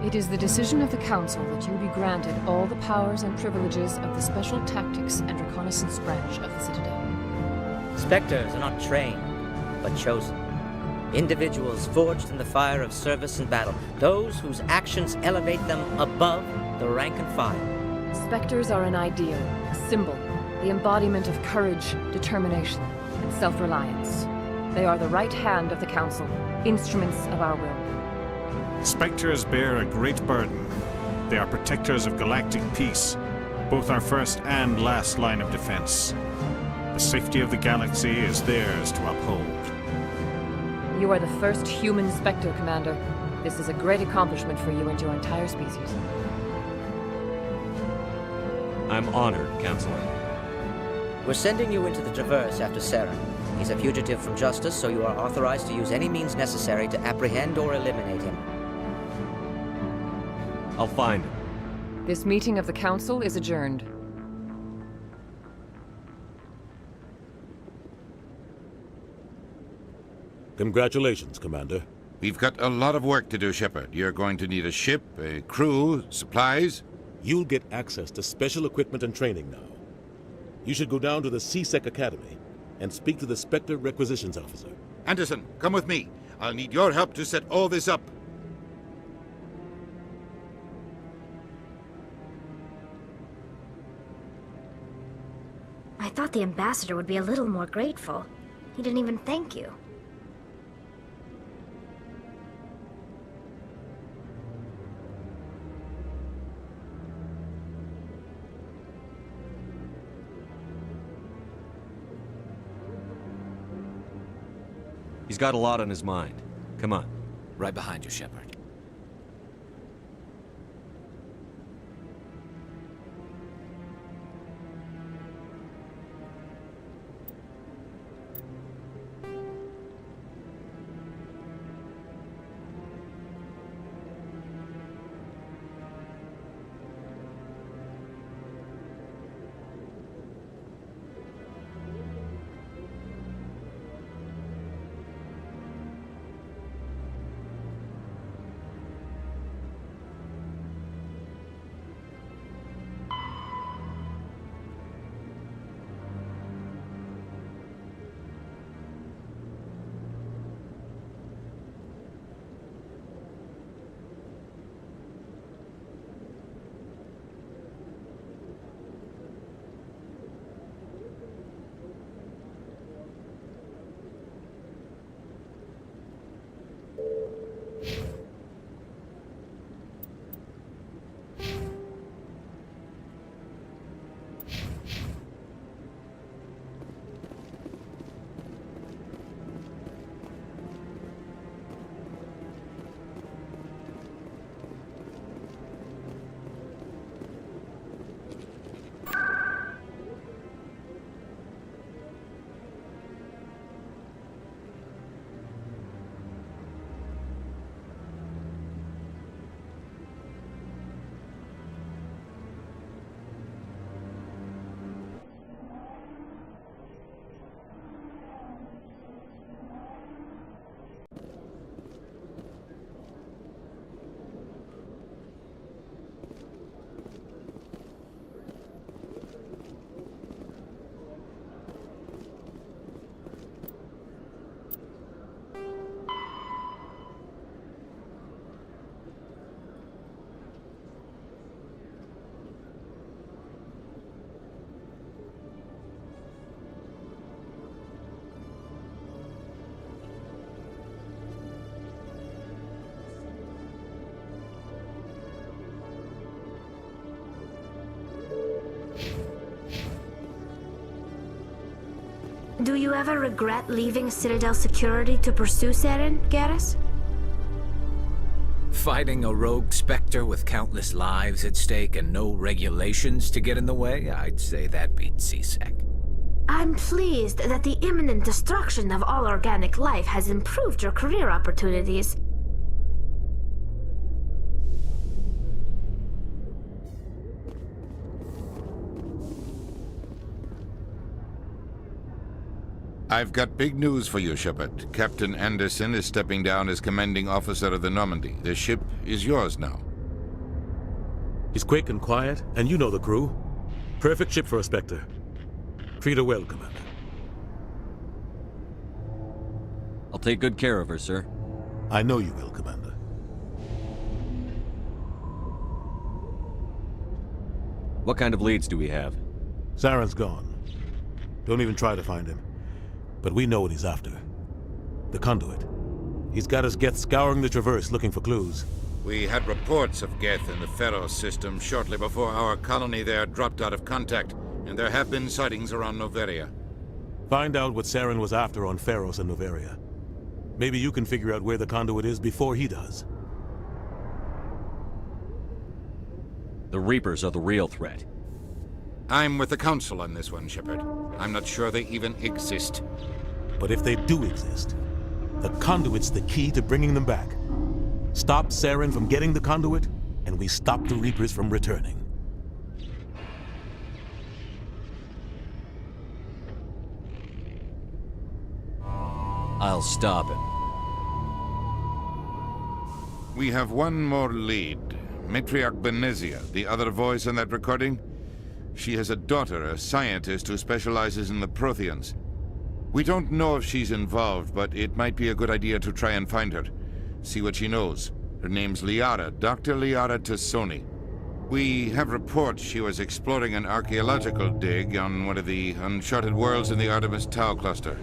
It is the decision of the Council that you be granted all the powers and privileges of the Special Tactics and Reconnaissance Branch of the Citadel. Spectres are not trained, but chosen. Individuals forged in the fire of service and battle. Those whose actions elevate them above the rank and file. Spectres are an ideal, a symbol, the embodiment of courage, determination, and self-reliance. They are the right hand of the Council, instruments of our will. Spectres bear a great burden. They are protectors of galactic peace, both our first and last line of defense. The safety of the galaxy is theirs to uphold. You are the first human Spectre, Commander. This is a great accomplishment for you and your entire species. I'm honored, Counselor. We're sending you into the Traverse after Saren. He's a fugitive from justice, so you are authorized to use any means necessary to apprehend or eliminate him. I'll find him. This meeting of the Council is adjourned. Congratulations, Commander. We've got a lot of work to do, Shepard. You're going to need a ship, a crew, supplies. You'll get access to special equipment and training now. You should go down to the C-Sec Academy and speak to the Spectre Requisitions Officer. Anderson, come with me. I'll need your help to set all this up. I thought the ambassador would be a little more grateful. He didn't even thank you. He's got a lot on his mind. Come on. Right behind you, Shepard. Do you ever regret leaving Citadel security to pursue Saren, Garrus? Fighting a rogue Spectre with countless lives at stake and no regulations to get in the way? I'd say that beats CSEC. I'm pleased that the imminent destruction of all organic life has improved your career opportunities. I've got big news for you, Shepard. Captain Anderson is stepping down as commanding officer of the Normandy. The ship is yours now. He's quick and quiet, and you know the crew. Perfect ship for a Spectre. Treat her well, Commander. I'll take good care of her, sir. I know you will, Commander. What kind of leads do we have? Saren's gone. Don't even try to find him. But we know what he's after. The conduit. He's got his Geth scouring the Traverse looking for clues. We had reports of Geth in the Pharos system shortly before our colony there dropped out of contact, and there have been sightings around Noveria. Find out what Saren was after on Pharos and Noveria. Maybe you can figure out where the conduit is before he does. The Reapers are the real threat. I'm with the Council on this one, Shepard. I'm not sure they even exist. But if they do exist, the conduit's the key to bringing them back. Stop Saren from getting the conduit, and we stop the Reapers from returning. I'll stop him. We have one more lead. Matriarch Benezia, the other voice on that recording. She has a daughter, a scientist who specializes in the Protheans. We don't know if she's involved, but it might be a good idea to try and find her. See what she knows. Her name's Liara, Dr. Liara Tassoni. We have reports she was exploring an archaeological dig on one of the uncharted worlds in the Artemis Tau cluster.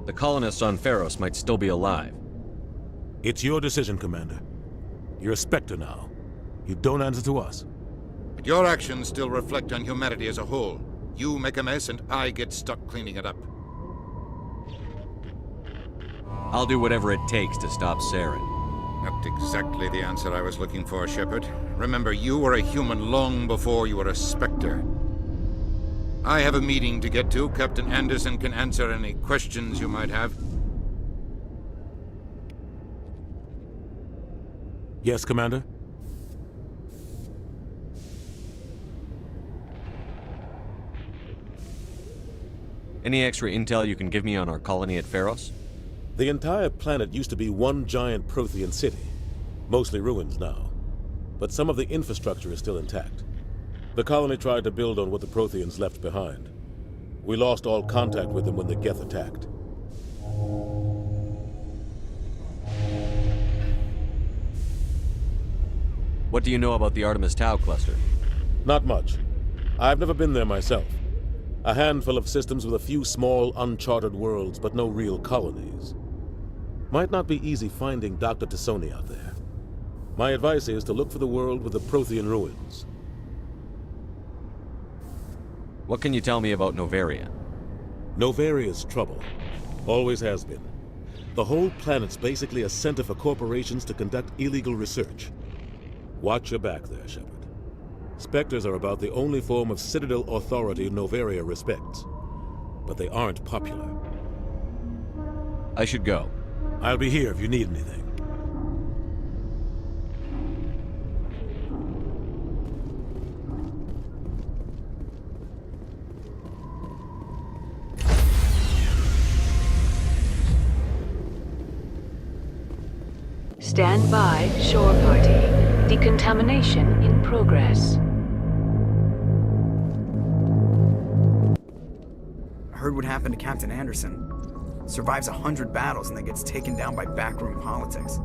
The colonists on Pharos might still be alive. It's your decision, Commander. You're a Spectre now. You don't answer to us. But your actions still reflect on humanity as a whole. You make a mess and I get stuck cleaning it up. I'll do whatever it takes to stop Saren. Not exactly the answer I was looking for, Shepard. Remember, you were a human long before you were a Spectre. I have a meeting to get to. Captain Anderson can answer any questions you might have. Yes, Commander? Any extra intel you can give me on our colony at Pharos? The entire planet used to be one giant Prothean city. Mostly ruins now. But some of the infrastructure is still intact. The colony tried to build on what the Protheans left behind. We lost all contact with them when the Geth attacked. What do you know about the Artemis Tau cluster? Not much. I've never been there myself. A handful of systems with a few small, uncharted worlds, but no real colonies. Might not be easy finding Dr. Tassoni out there. My advice is to look for the world with the Prothean ruins. What can you tell me about Noveria? Noveria's trouble. Always has been. The whole planet's basically a center for corporations to conduct illegal research. Watch your back there, Shepard. Spectres are about the only form of Citadel authority Noveria respects. But they aren't popular. I should go. I'll be here if you need anything. Stand by, shore party. Decontamination in progress. I heard what happened to Captain Anderson. Survives 100 battles and then gets taken down by backroom politics.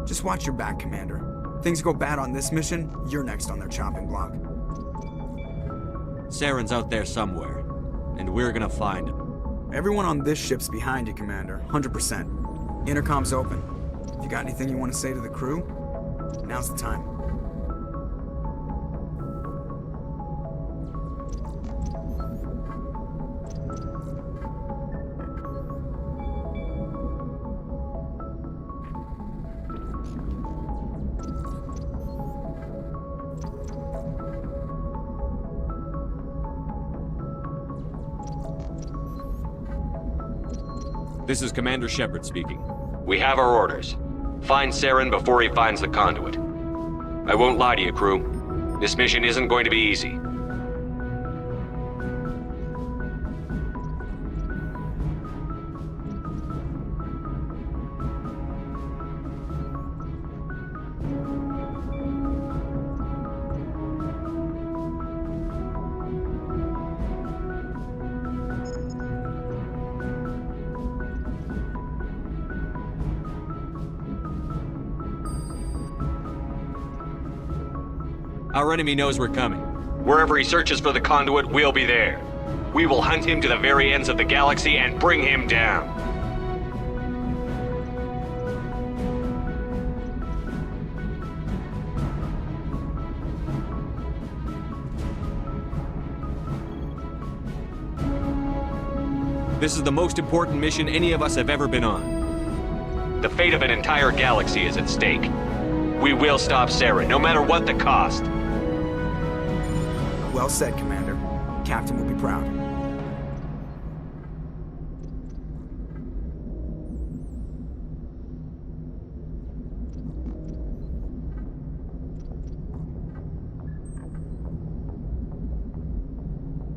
Just watch your back, Commander. Things go bad on this mission, you're next on their chopping block. Saren's out there somewhere, and we're gonna find him. Everyone on this ship's behind you, Commander. 100%. Intercom's open. If you got anything you want to say to the crew, now's the time. This is Commander Shepard speaking. We have our orders. Find Saren before he finds the conduit. I won't lie to you, crew. This mission isn't going to be easy. Our enemy knows we're coming. Wherever he searches for the conduit, we'll be there. We will hunt him to the very ends of the galaxy and bring him down. This is the most important mission any of us have ever been on. The fate of an entire galaxy is at stake. We will stop Saren, no matter what the cost. Well said, Commander. Captain will be proud.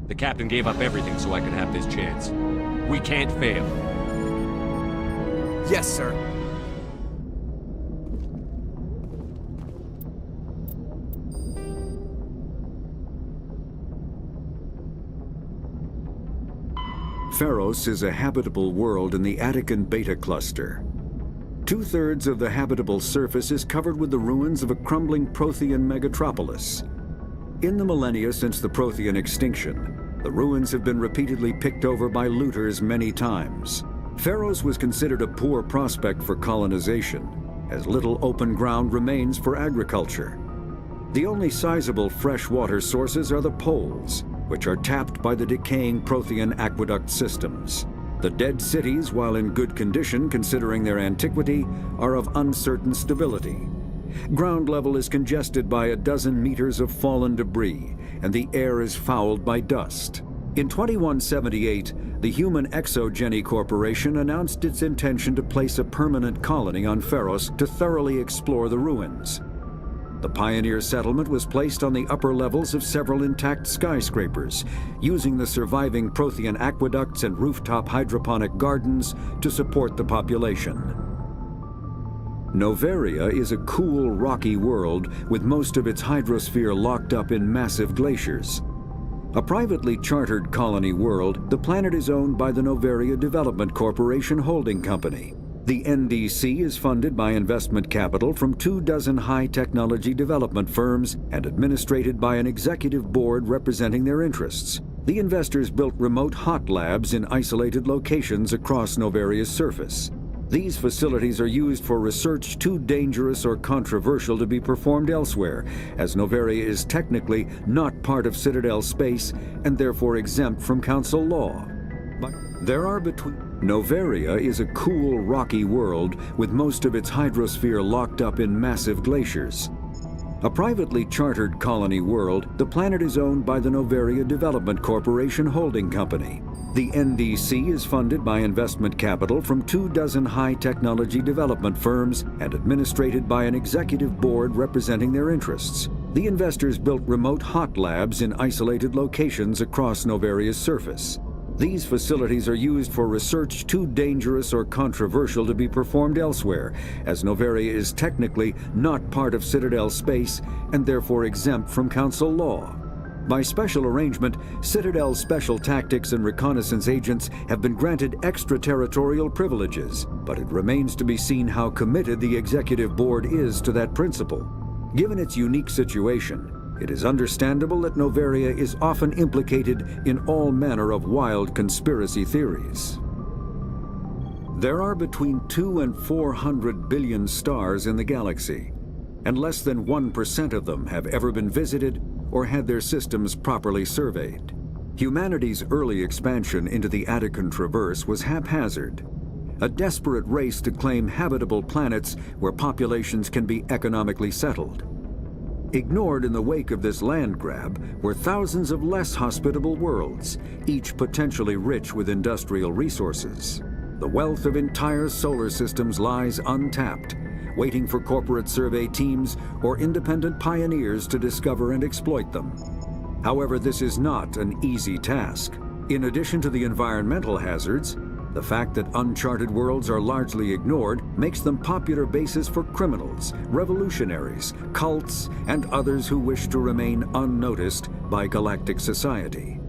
The captain gave up everything so I could have this chance. We can't fail. Yes, sir. Pharos is a habitable world in the Attican Beta Cluster. 2/3 of the habitable surface is covered with the ruins of a crumbling Prothean megatropolis. In the millennia since the Prothean extinction, the ruins have been repeatedly picked over by looters many times. Pharos was considered a poor prospect for colonization, as little open ground remains for agriculture. The only sizable freshwater sources are the poles, which are tapped by the decaying Prothean aqueduct systems. The dead cities, while in good condition considering their antiquity, are of uncertain stability. Ground level is congested by a dozen meters of fallen debris, and the air is fouled by dust. In 2178, the Human Exogeny Corporation announced its intention to place a permanent colony on Pharos to thoroughly explore the ruins. The pioneer settlement was placed on the upper levels of several intact skyscrapers, using the surviving Prothean aqueducts and rooftop hydroponic gardens to support the population. Noveria is a cool, rocky world with most of its hydrosphere locked up in massive glaciers. A privately chartered colony world, the planet is owned by the Noveria Development Corporation Holding Company. The NDC is funded by investment capital from 24 high-technology development firms and administrated by an executive board representing their interests. The investors built remote hot labs in isolated locations across Noveria's surface. These facilities are used for research too dangerous or controversial to be performed elsewhere, as Noveria is technically not part of Citadel space and therefore exempt from Council law. But there are Noveria is a cool, rocky world with most of its hydrosphere locked up in massive glaciers. A privately chartered colony world, the planet is owned by the Noveria Development Corporation Holding Company. The NDC is funded by investment capital from 24 high-technology development firms and administrated by an executive board representing their interests. The investors built remote hot labs in isolated locations across Noveria's surface. These facilities are used for research too dangerous or controversial to be performed elsewhere, as Noveria is technically not part of Citadel space and therefore exempt from Council law. By special arrangement, Citadel's special tactics and reconnaissance agents have been granted extraterritorial privileges, but it remains to be seen how committed the Executive Board is to that principle. Given its unique situation, It is understandable that Noveria is often implicated in all manner of wild conspiracy theories. There are between 2 and 400 billion stars in the galaxy, and less than 1% of them have ever been visited or had their systems properly surveyed. Humanity's early expansion into the Attican Traverse was haphazard, a desperate race to claim habitable planets where populations can be economically settled. Ignored in the wake of this land grab were thousands of less hospitable worlds, each potentially rich with industrial resources. The wealth of entire solar systems lies untapped, waiting for corporate survey teams or independent pioneers to discover and exploit them. However, this is not an easy task. In addition to the environmental hazards, the fact that uncharted worlds are largely ignored makes them popular bases for criminals, revolutionaries, cults, and others who wish to remain unnoticed by galactic society.